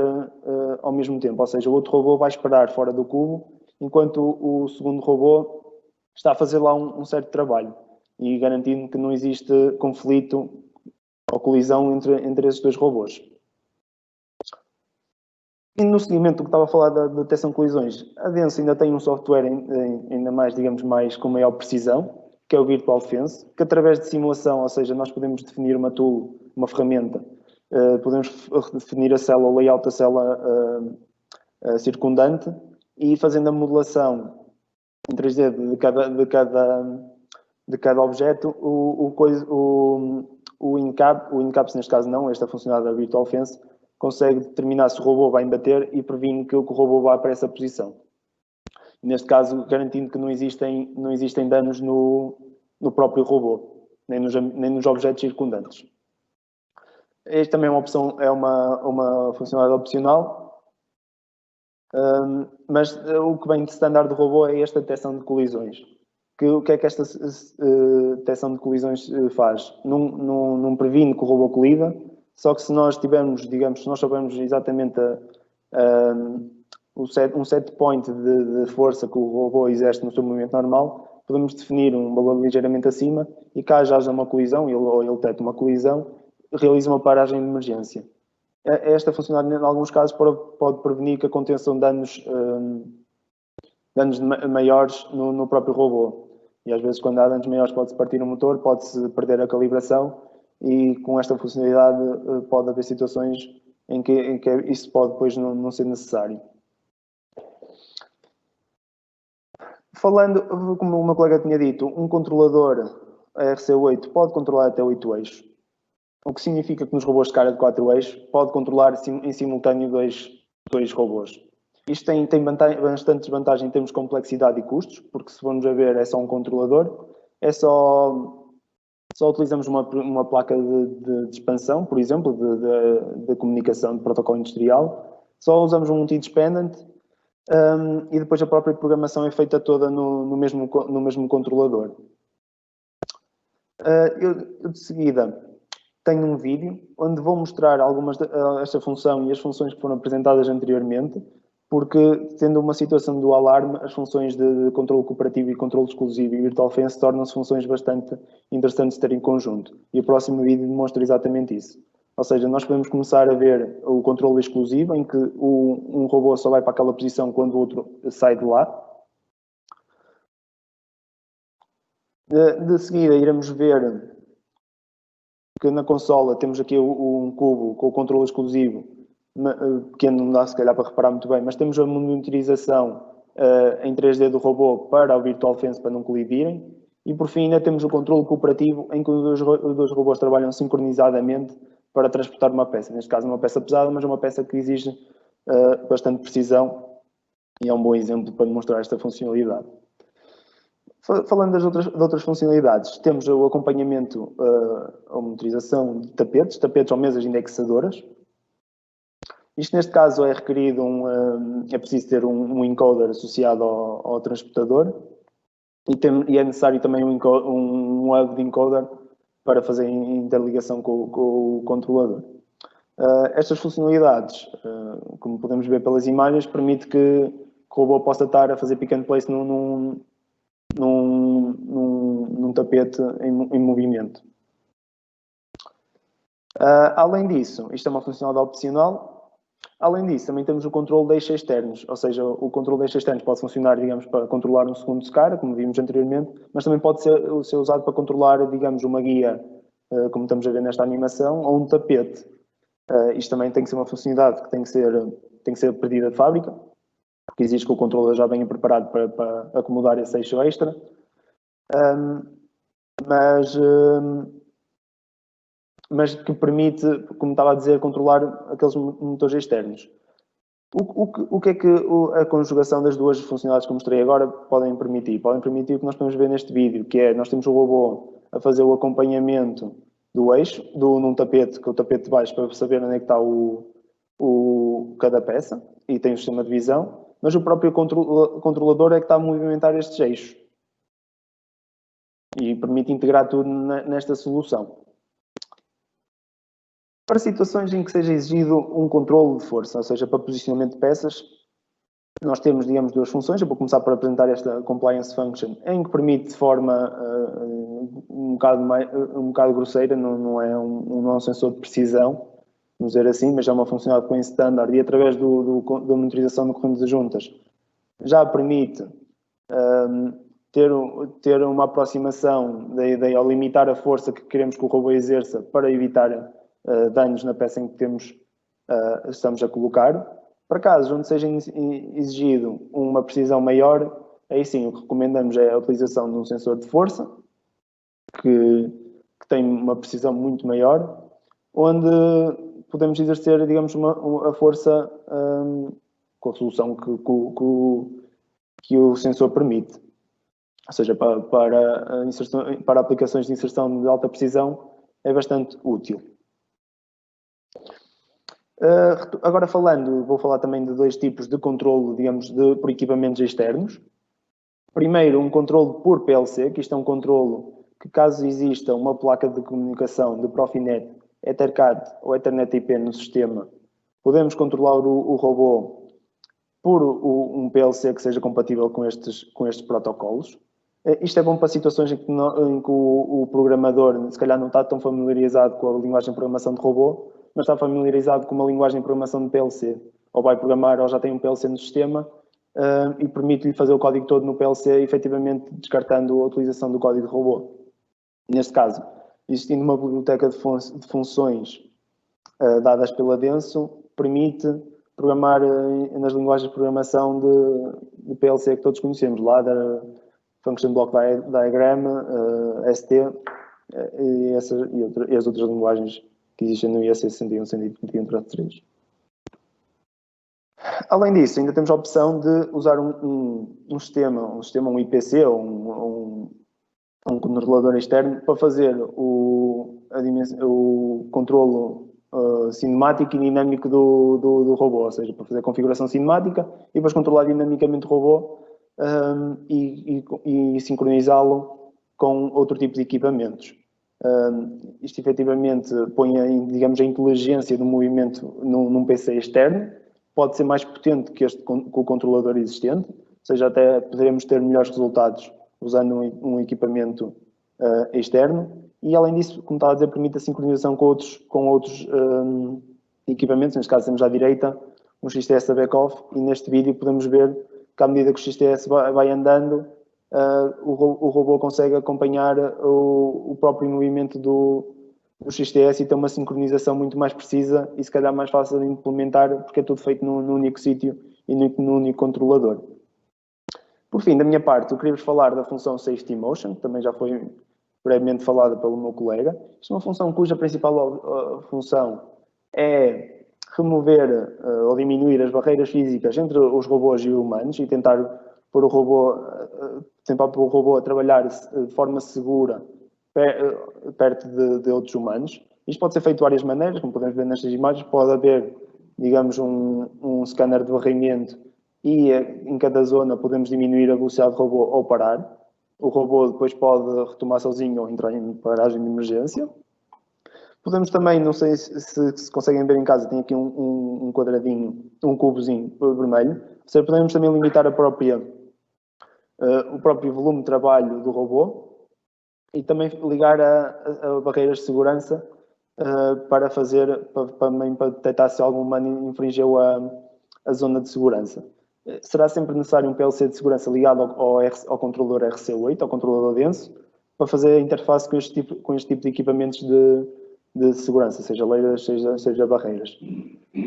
ao mesmo tempo. Ou seja, o outro robô vai esperar fora do cubo, enquanto o segundo robô está a fazer lá um certo trabalho. E garantindo que não existe conflito ou colisão entre esses 2 robôs. E no seguimento do que estava a falar da detecção de colisões, a Denso ainda tem um software ainda mais, digamos, com maior precisão, que é o Virtual Fence, que através de simulação, ou seja, nós podemos definir uma ferramenta, podemos definir a célula, o layout da célula circundante e fazendo a modelação em 3D de cada objeto, o InCaps, neste caso não, esta funcionalidade da Virtual Fence, consegue determinar se o robô vai embater e previne que o robô vá para essa posição. Neste caso, garantindo que não existem danos no próprio robô, nem nos objetos circundantes. Esta também é uma opção, é uma funcionalidade opcional, mas o que vem de standard do robô é esta detecção de colisões. O que é que esta detecção de colisões faz? Não previne que o robô colida, só que se nós tivermos, digamos, se nós soubermos exatamente um set point de força que o robô exerce no seu movimento normal, podemos definir um valor ligeiramente acima e caso haja uma colisão, ou ele detecta uma colisão, realiza uma paragem de emergência. Esta funcionalidade, em alguns casos, pode prevenir que aconteçam danos maiores no próprio robô. E às vezes, quando há danos maiores, pode-se partir o motor, pode-se perder a calibração e com esta funcionalidade pode haver situações em que isso pode depois não ser necessário. Falando, como o meu colega tinha dito, um controlador RC8 pode controlar até 8 eixos, o que significa que nos robôs de carga de 4 eixos pode controlar em simultâneo dois robôs. Isto tem bastante desvantagem em termos de complexidade e custos, porque se formos a ver é só um controlador, só utilizamos uma placa de expansão, por exemplo, de comunicação de protocolo industrial, só usamos um multi-dependent e depois a própria programação é feita toda no mesmo controlador. Eu de seguida tenho um vídeo onde vou mostrar esta função e as funções que foram apresentadas anteriormente, porque tendo uma situação do alarme, as funções de controle cooperativo e controle exclusivo e Virtual Fence tornam-se funções bastante interessantes de ter em conjunto. E o próximo vídeo demonstra exatamente isso. Ou seja, nós podemos começar a ver o controle exclusivo, em que um robô só vai para aquela posição quando o outro sai de lá. De seguida, iremos ver que na consola temos aqui um cubo com o controle exclusivo, pequeno, não dá se calhar para reparar muito bem, mas temos a monitorização em 3D do robô para o Virtual Fence para não colidirem. E por fim ainda temos o controle cooperativo em que os dois robôs trabalham sincronizadamente para transportar uma peça. Neste caso uma peça pesada, mas uma peça que exige bastante precisão e é um bom exemplo para demonstrar esta funcionalidade. Falando de outras funcionalidades, temos o acompanhamento, a monitorização de tapetes ou mesas indexadoras. Isto, neste caso, é requerido é preciso ter um encoder associado ao transportador e é necessário também um hub de encoder para fazer interligação com o controlador. Estas funcionalidades, como podemos ver pelas imagens, permite que o robô possa estar a fazer pick and place num tapete em movimento. Além disso, isto é uma funcionalidade opcional. Além disso, também temos o controle de eixos externos, ou seja, o controle de eixos externos pode funcionar, digamos, para controlar um segundo de cara, como vimos anteriormente, mas também pode ser usado para controlar, digamos, uma guia, como estamos a ver nesta animação, ou um tapete. Isto também tem que ser uma funcionalidade que tem que ser pedida de fábrica, porque exige que o controller já venha preparado para acomodar esse eixo extra. Mas que permite, como estava a dizer, controlar aqueles motores externos. O que é que a conjugação das duas funcionalidades que mostrei agora podem permitir? Podem permitir o que nós podemos ver neste vídeo, que é, nós temos o robô a fazer o acompanhamento do eixo, num tapete, que é o tapete de baixo, para saber onde é que está cada peça, e tem o sistema de visão, mas o próprio controlador é que está a movimentar estes eixos. E permite integrar tudo nesta solução. Para situações em que seja exigido um controle de força, ou seja, para posicionamento de peças, nós temos, digamos, duas funções. Eu vou começar por apresentar esta compliance function, em que permite de forma um bocado grosseira, não é um sensor de precisão, vamos dizer assim, mas é uma funcionalidade com standard e através da monitorização do corrente de juntas já permite ter uma aproximação da ideia ao limitar a força que queremos que o robô exerça para evitar danos na peça em que estamos a colocar. Para casos onde seja exigido uma precisão maior, aí sim o que recomendamos é a utilização de um sensor de força, que tem uma precisão muito maior, onde podemos exercer, digamos, a força com a solução que o sensor permite. Ou seja, para aplicações de inserção de alta precisão é bastante útil. Agora vou falar também de dois tipos de controle, digamos, por equipamentos externos. Primeiro, um controle por PLC, que isto é um controle que, caso exista uma placa de comunicação de Profinet, Ethercat ou Ethernet IP no sistema, podemos controlar o robô por um PLC que seja compatível com estes protocolos. Isto é bom para situações em que o programador, se calhar, não está tão familiarizado com a linguagem de programação de robô, mas está familiarizado com uma linguagem de programação de PLC. Ou vai programar, ou já tem um PLC no sistema, e permite-lhe fazer o código todo no PLC, efetivamente descartando a utilização do código de robô. Neste caso, existindo uma biblioteca de funções dadas pela Denso, permite programar nas linguagens de programação de PLC que todos conhecemos, Ladder, Function Block Diagram, ST e as outras linguagens que existem no IEC 61.121.3. Além disso, ainda temos a opção de usar um IPC ou um controlador externo para fazer o controlo cinemático e dinâmico do robô, ou seja, para fazer a configuração cinemática e depois controlar dinamicamente o robô e sincronizá-lo com outro tipo de equipamentos. Isto efetivamente põe, digamos, a inteligência do movimento num PC externo, pode ser mais potente que o controlador existente, ou seja, até poderemos ter melhores resultados usando um equipamento externo, e além disso, como estava a dizer, permite a sincronização com outros equipamentos. Neste caso temos à direita um XTS a back-off, e neste vídeo podemos ver que à medida que o XTS vai andando, o robô consegue acompanhar o próprio movimento do XTS e tem uma sincronização muito mais precisa e se calhar mais fácil de implementar, porque é tudo feito num único sítio e num único controlador. Por fim, da minha parte, eu queria-vos falar da função Safety Motion, que também já foi brevemente falada pelo meu colega. Isto é uma função cuja principal função é remover ou diminuir as barreiras físicas entre os robôs e os humanos e tentar pôr o robô a trabalhar de forma segura perto de outros humanos. Isto pode ser feito de várias maneiras, como podemos ver nestas imagens. Pode haver, digamos, um scanner de varrimento e em cada zona podemos diminuir a velocidade do robô ou parar. O robô depois pode retomar sozinho ou entrar em paragem de emergência. Podemos também, não sei se conseguem ver em casa, tem aqui um quadradinho, um cubozinho vermelho. Ou seja, podemos também limitar o próprio volume de trabalho do robô e também ligar a barreiras de segurança para detectar se algum humano infringiu a zona de segurança. Será sempre necessário um PLC de segurança ligado ao controlador RC8, ao controlador denso, para fazer a interface com este tipo de equipamentos de segurança, seja leiras, seja barreiras.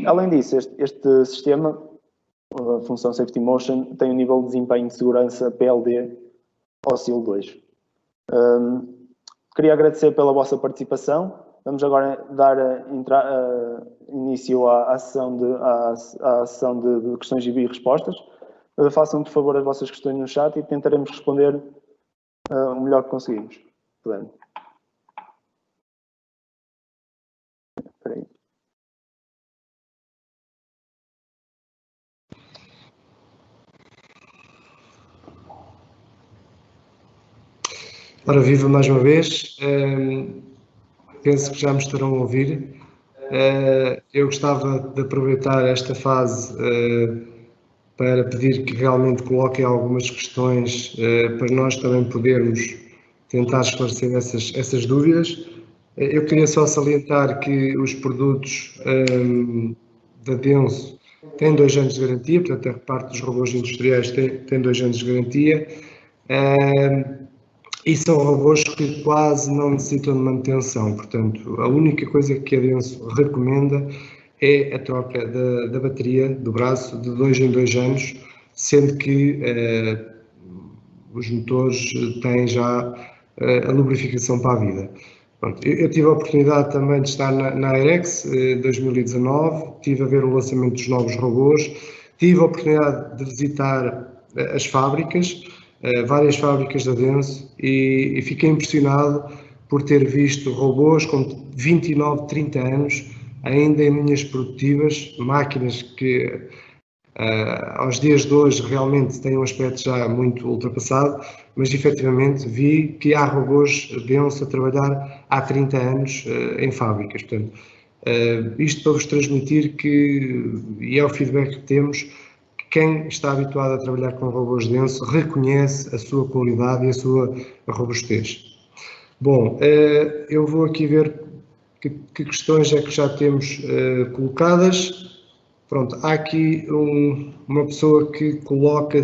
Além disso, este sistema, a função Safety Motion, tem um nível de desempenho de segurança PLD OSIL 2. Queria agradecer pela vossa participação. Vamos agora dar início à sessão de questões e respostas. Façam, por favor, as vossas questões no chat e tentaremos responder o melhor que conseguimos. Espera aí. Ora, viva mais uma vez. Penso que já me estarão a ouvir. Eu gostava de aproveitar esta fase para pedir que realmente coloquem algumas questões para nós também podermos tentar esclarecer essas dúvidas. Eu queria só salientar que os produtos da Denso têm 2 anos de garantia, portanto a parte dos robôs industriais tem 2 anos de garantia. E são robôs que quase não necessitam de manutenção, portanto, a única coisa que a Denso recomenda é a troca da bateria do braço de 2 em 2 anos, sendo que os motores têm já a lubrificação para a vida. Pronto, eu tive a oportunidade também de estar na Airex 2019, tive a ver o lançamento dos novos robôs, tive a oportunidade de visitar as fábricas, várias fábricas da Denso, e fiquei impressionado por ter visto robôs com 29, 30 anos, ainda em linhas produtivas, máquinas que aos dias de hoje realmente têm um aspecto já muito ultrapassado, mas efetivamente vi que há robôs Denso a trabalhar há 30 anos em fábricas. Portanto, isto para vos transmitir e é o feedback que temos, quem está habituado a trabalhar com robôs Denso reconhece a sua qualidade e a sua robustez. Bom, eu vou aqui ver que questões é que já temos colocadas. Pronto, há aqui uma pessoa que coloca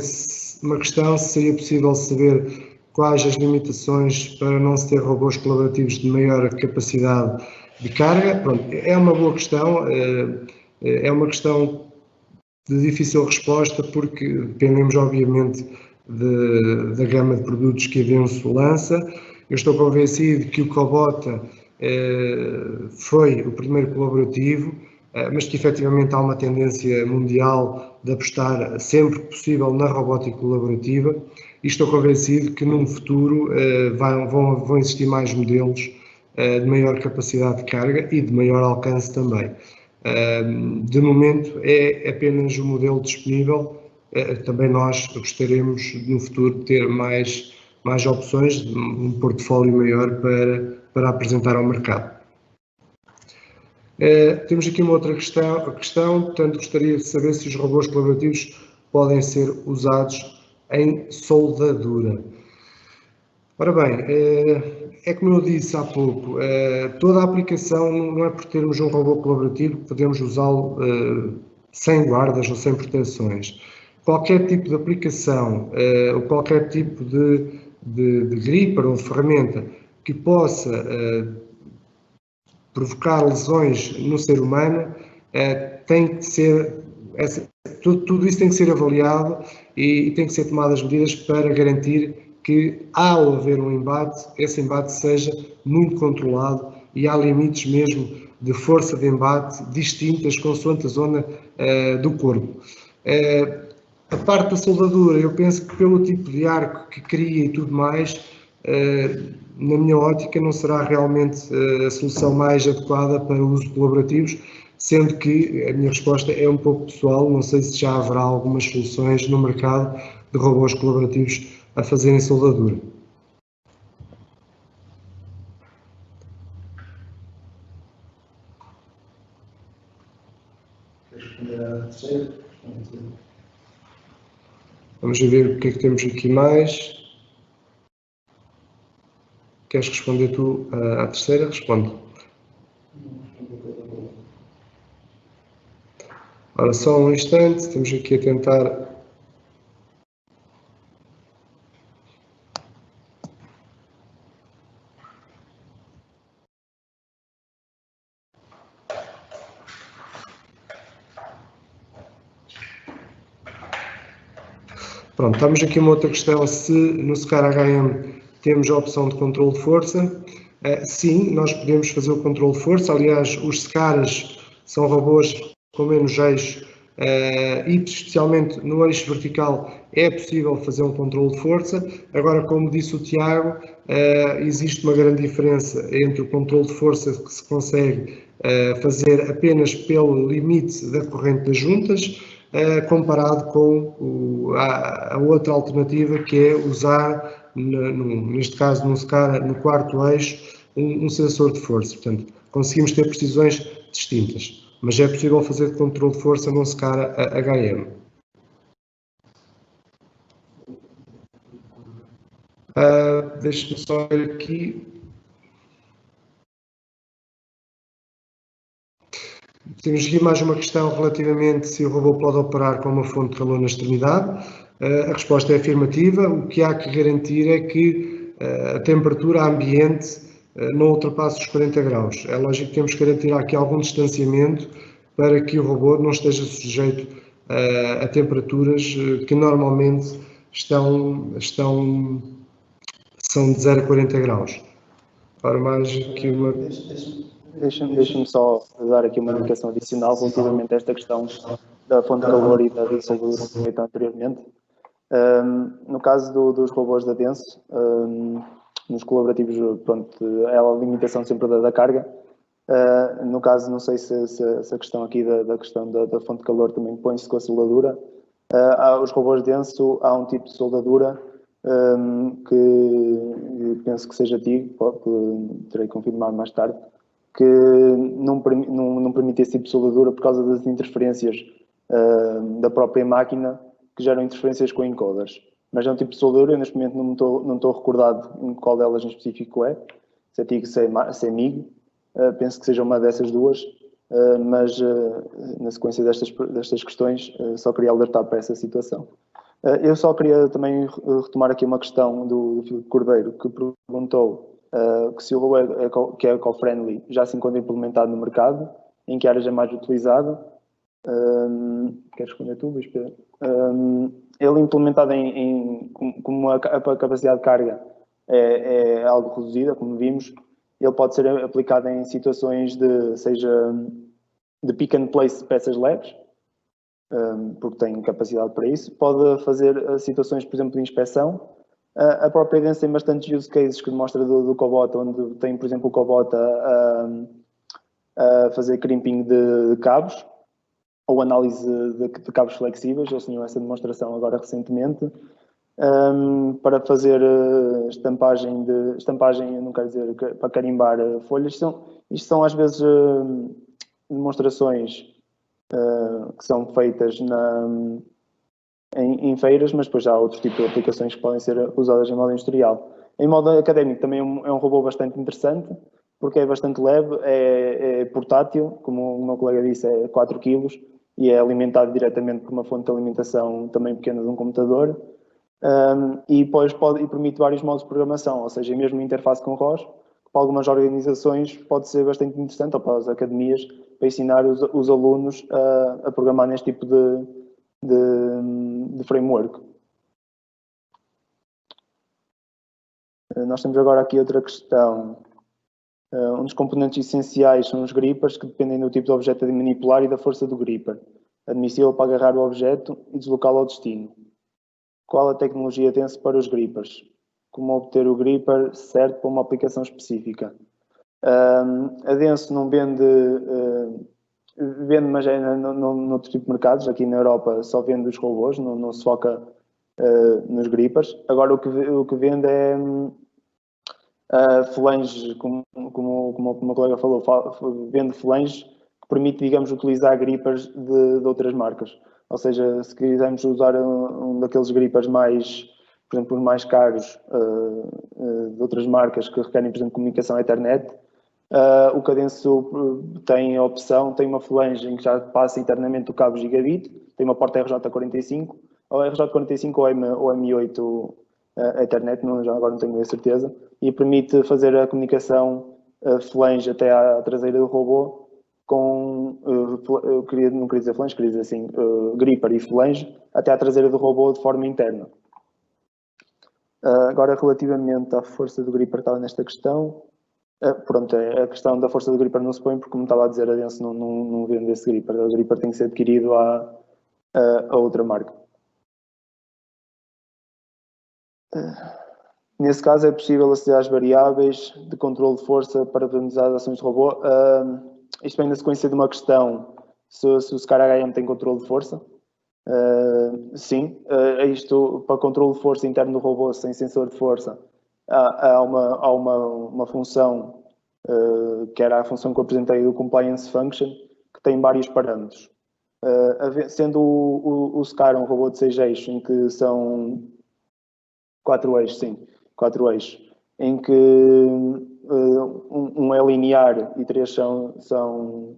uma questão, se seria possível saber quais as limitações para não se ter robôs colaborativos de maior capacidade de carga. Pronto, é uma boa questão, é uma questão de difícil resposta, porque dependemos obviamente da gama de produtos que a Denso lança. Eu estou convencido que o Cobota foi o primeiro colaborativo, mas que efetivamente há uma tendência mundial de apostar sempre que possível na robótica colaborativa, e estou convencido que num futuro vão existir mais modelos de maior capacidade de carga e de maior alcance também. De momento é apenas o modelo disponível, também nós gostaríamos no futuro de ter mais opções, um portfólio maior para apresentar ao mercado. Temos aqui uma outra questão, portanto gostaria de saber se os robôs colaborativos podem ser usados em soldadura. Ora bem, é como eu disse há pouco, toda a aplicação não é por termos um robô colaborativo que podemos usá-lo sem guardas ou sem proteções. Qualquer tipo de aplicação ou qualquer tipo de gripper ou ferramenta que possa provocar lesões no ser humano, tem que ser, tudo isso tem que ser avaliado e tem que ser tomadas medidas para garantir que, ao haver um embate, esse embate seja muito controlado e há limites mesmo de força de embate distintas consoante a zona do corpo. A parte da soldadura, eu penso que pelo tipo de arco que cria e tudo mais, na minha ótica não será realmente a solução mais adequada para uso colaborativos, sendo que a minha resposta é um pouco pessoal, não sei se já haverá algumas soluções no mercado de robôs colaborativos a fazerem soldadura. Vamos ver o que é que temos aqui mais. Queres responder tu à terceira? Responde. Ora, só um instante, estamos aqui a tentar. Pronto, estamos aqui uma outra questão, se no SCAR HM temos a opção de controle de força. Sim, nós podemos fazer o controle de força, aliás, os SCARs são robôs com menos eixo e especialmente no eixo vertical é possível fazer um controle de força. Agora, como disse o Tiago, existe uma grande diferença entre o controle de força que se consegue fazer apenas pelo limite da corrente das juntas, comparado com a outra alternativa, que é usar, neste caso num SCAR, no quarto eixo, um sensor de força. Portanto, conseguimos ter precisões distintas, mas é possível fazer controle de força num SCAR HM. Deixe-me só ver aqui. Temos aqui mais uma questão relativamente se o robô pode operar com uma fonte de calor na extremidade. A resposta é afirmativa. O que há que garantir é que a temperatura ambiente não ultrapasse os 40 graus. É lógico que temos que garantir aqui algum distanciamento para que o robô não esteja sujeito a temperaturas que normalmente são de 0 a 40 graus. Ora, mais aqui uma... Deixa-me só dar aqui uma indicação adicional relativamente a esta questão da fonte de calor e da dissolvura feita anteriormente. No caso dos robôs da Denso, nos colaborativos, pronto, é a limitação sempre da carga. No caso, não sei se a questão aqui da questão da fonte de calor também põe-se com a soldadura. Os robôs Denso, há um tipo de soldadura que penso que seja TIG, terei que confirmar mais tarde, que não permite esse tipo de soldadura por causa das interferências da própria máquina, que geram interferências com encoders. Mas é um tipo de soldadura, eu neste momento não estou recordado em qual delas em específico é, se é TIG, se é MIG, penso que seja uma dessas duas, mas na sequência destas questões só queria alertar para essa situação. Eu só queria também retomar aqui uma questão do Filipe Cordeiro, que perguntou que se o robô que é eco-friendly já se encontra implementado no mercado, em que áreas é mais utilizado. Queres responder tu, Luís Pedro? Ele implementado como a capacidade de carga é algo reduzida, como vimos, ele pode ser aplicado em situações seja de pick and place de peças leves, porque tem capacidade para isso. Pode fazer situações, por exemplo, de inspeção. A própria Denso tem bastantes use cases que demonstra do Cobot, onde tem, por exemplo, o Cobot a fazer crimping de cabos, ou análise de cabos flexíveis. Eles tinham essa demonstração agora recentemente, para fazer estampagem, eu não quero dizer, para carimbar folhas. Isto são às vezes demonstrações que são feitas em feiras, mas depois há outros tipos de aplicações que podem ser usadas em modo industrial. Em modo académico também é um robô bastante interessante, porque é bastante leve, é portátil, como o meu colega disse, é 4 kg, e é alimentado diretamente por uma fonte de alimentação também pequena de um computador, e depois permite vários modos de programação, ou seja, mesmo interface com ROS, que para algumas organizações pode ser bastante interessante, ou para as academias, para ensinar os alunos a programar neste tipo de framework. Nós temos agora aqui outra questão. Um dos componentes essenciais são os grippers, que dependem do tipo de objeto a manipular e da força do gripper, admissível para agarrar o objeto e deslocá-lo ao destino. Qual a tecnologia Denso para os grippers? Como obter o gripper certo para uma aplicação específica? A Denso não vende, mas é noutro tipo de mercados. Aqui na Europa só vende os robôs, não se foca nos grippers. Agora o que vende é flanges, como o meu colega falou, vende flanges que permite, digamos, utilizar grippers de outras marcas. Ou seja, se quisermos usar um daqueles grippers mais, por exemplo, os mais caros de outras marcas que requerem, por exemplo, comunicação Ethernet, o Cadenso tem a opção, tem uma flange em que já passa internamente o cabo gigabit, tem uma porta RJ45, ou RJ45 ou M8 Ethernet, já agora não tenho a certeza, e permite fazer a comunicação flange até à traseira do robô com, não queria dizer flange, queria dizer assim, gripper e flange até à traseira do robô de forma interna. Agora, relativamente à força do gripper, estava nesta questão. Pronto, a questão da força do gripper não se põe, porque, como estava a dizer, a Denso não vende esse gripper. O gripper tem que ser adquirido a outra marca. Nesse caso, é possível aceder às variáveis de controle de força para parametrizar as ações de robô. Isto vem na sequência de uma questão, se o SCAR HM tem controle de força. Sim, isto para controle de força interno do robô sem sensor de força. Há uma função, que era a função que eu apresentei do Compliance Function, que tem vários parâmetros. Sendo o SCAR um robô de 6 eixos, em que são 4 eixos, sim, 4 eixos, em que um é linear e 3 são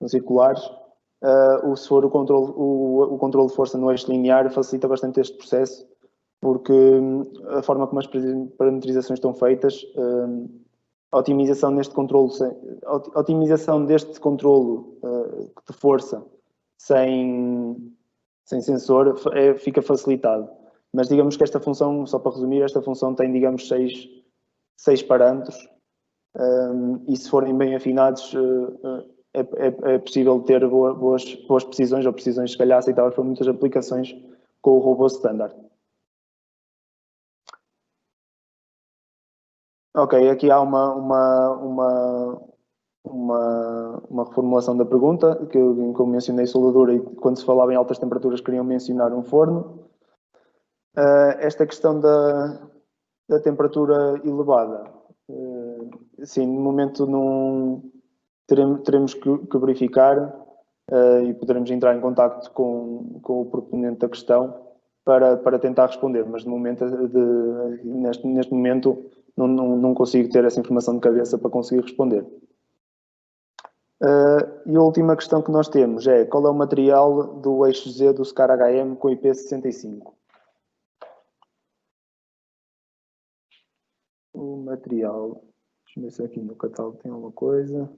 circulares. Se for o controle de força no eixo linear, facilita bastante este processo, porque a forma como as parametrizações estão feitas, a otimização deste controle de força sem sensor fica facilitado. Mas digamos que esta função, só para resumir, esta função tem, digamos, 6 parâmetros, e se forem bem afinados, é possível ter boas precisões, ou precisões se calhar aceitáveis para muitas aplicações com o robô standard. Ok, aqui há uma reformulação da pergunta, que eu mencionei soldadura, e quando se falava em altas temperaturas queriam mencionar um forno. Esta questão da temperatura elevada, sim, no momento não teremos que verificar, e poderemos entrar em contacto com o proponente da questão para tentar responder, mas no momento neste momento não consigo ter essa informação de cabeça para conseguir responder. E a última questão que nós temos é: qual é o material do eixo Z do SCAR HM com IP65? O material, deixa eu ver se aqui no catálogo tem alguma coisa.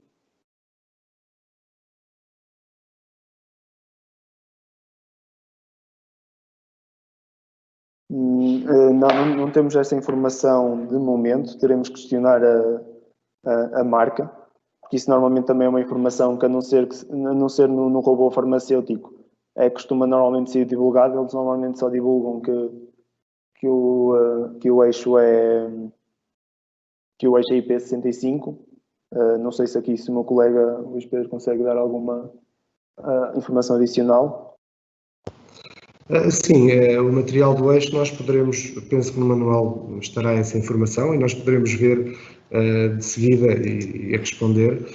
Não temos essa informação de momento, teremos que questionar a marca, porque isso normalmente também é uma informação que, a não ser no robô farmacêutico, costuma normalmente ser divulgado. Eles normalmente só divulgam que o eixo é IP65. Não sei se aqui, se o meu colega Luís Pedro consegue dar alguma informação adicional. Sim, o material do eixo nós poderemos, penso que no manual estará essa informação e nós poderemos ver de seguida e responder,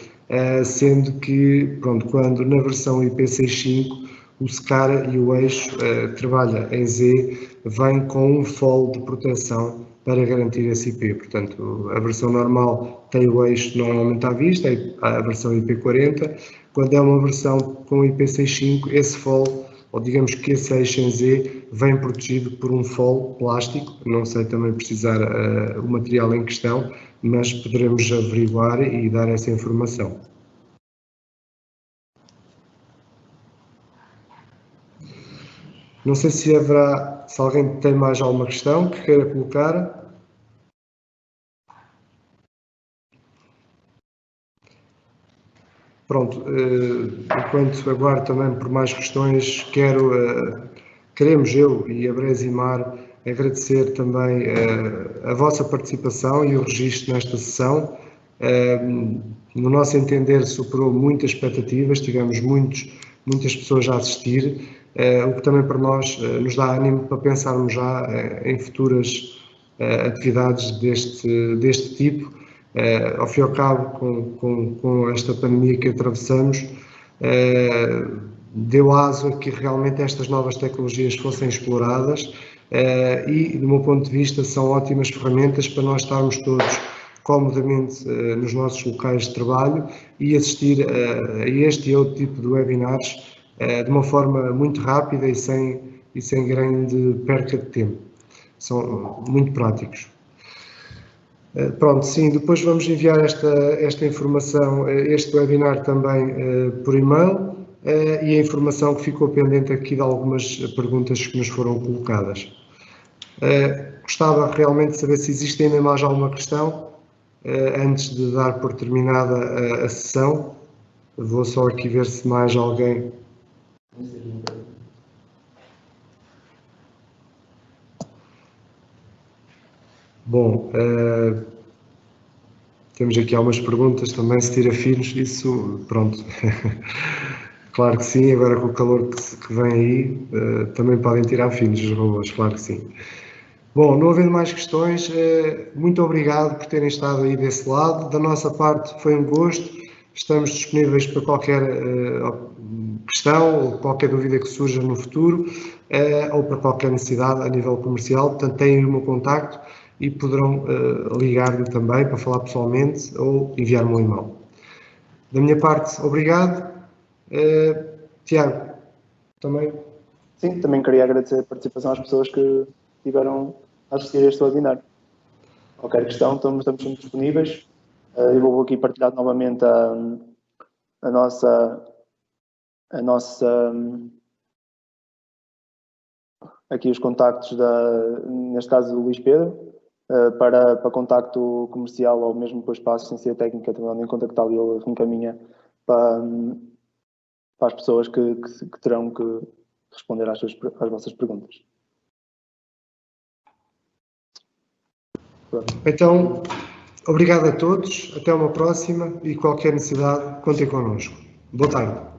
sendo que, pronto, quando na versão IP65 o SCAR e o eixo trabalha em Z, vem com um fold de proteção para garantir esse IP. Portanto, a versão normal tem o eixo normalmente à vista, a versão IP40. Quando é uma versão com IP65, esse fold, ou digamos que esse eixo em Z, vem protegido por um fold plástico. Não sei também precisar o material em questão, mas poderemos averiguar e dar essa informação. Não sei se alguém tem mais alguma questão que queira colocar. Pronto, enquanto aguardo também por mais questões, queremos eu e a Bresimar agradecer também a vossa participação e o registro nesta sessão. No nosso entender, superou muitas expectativas, tivemos muitas pessoas a assistir, o que também para nós nos dá ânimo para pensarmos já em futuras atividades deste tipo. Ao fim e ao cabo, com esta pandemia que atravessamos, deu aso a que realmente estas novas tecnologias fossem exploradas e, do meu ponto de vista, são ótimas ferramentas para nós estarmos todos comodamente nos nossos locais de trabalho e assistir a este e outro tipo de webinars de uma forma muito rápida e sem grande perca de tempo. São muito práticos. Pronto, sim, depois vamos enviar esta informação, este webinar também por e-mail e a informação que ficou pendente aqui de algumas perguntas que nos foram colocadas. Gostava realmente de saber se existe ainda mais alguma questão antes de dar por terminada a sessão. Vou só aqui ver se mais alguém... Bom, temos aqui algumas perguntas também, se tira filhos, isso, pronto, claro que sim, agora com o calor que vem aí, também podem tirar filhos os robôs, claro que sim. Bom, não havendo mais questões, muito obrigado por terem estado aí desse lado, da nossa parte foi um gosto, estamos disponíveis para qualquer questão ou qualquer dúvida que surja no futuro ou para qualquer necessidade a nível comercial, portanto têm o meu contacto e poderão ligar-me também para falar pessoalmente ou enviar-me um e-mail. Da minha parte, obrigado. Tiago, também? Sim, também queria agradecer a participação às pessoas que tiveram a assistir a este webinar. Qualquer questão, estamos sempre disponíveis. Eu vou aqui partilhar novamente aqui os contactos, neste caso do Luís Pedro, para contacto comercial ou mesmo depois para a assistência técnica, também podem contactá-lo e ele encaminha para as pessoas que terão que responder às vossas perguntas. Pronto. Então, obrigado a todos, até uma próxima e qualquer necessidade, contem connosco. Boa tarde.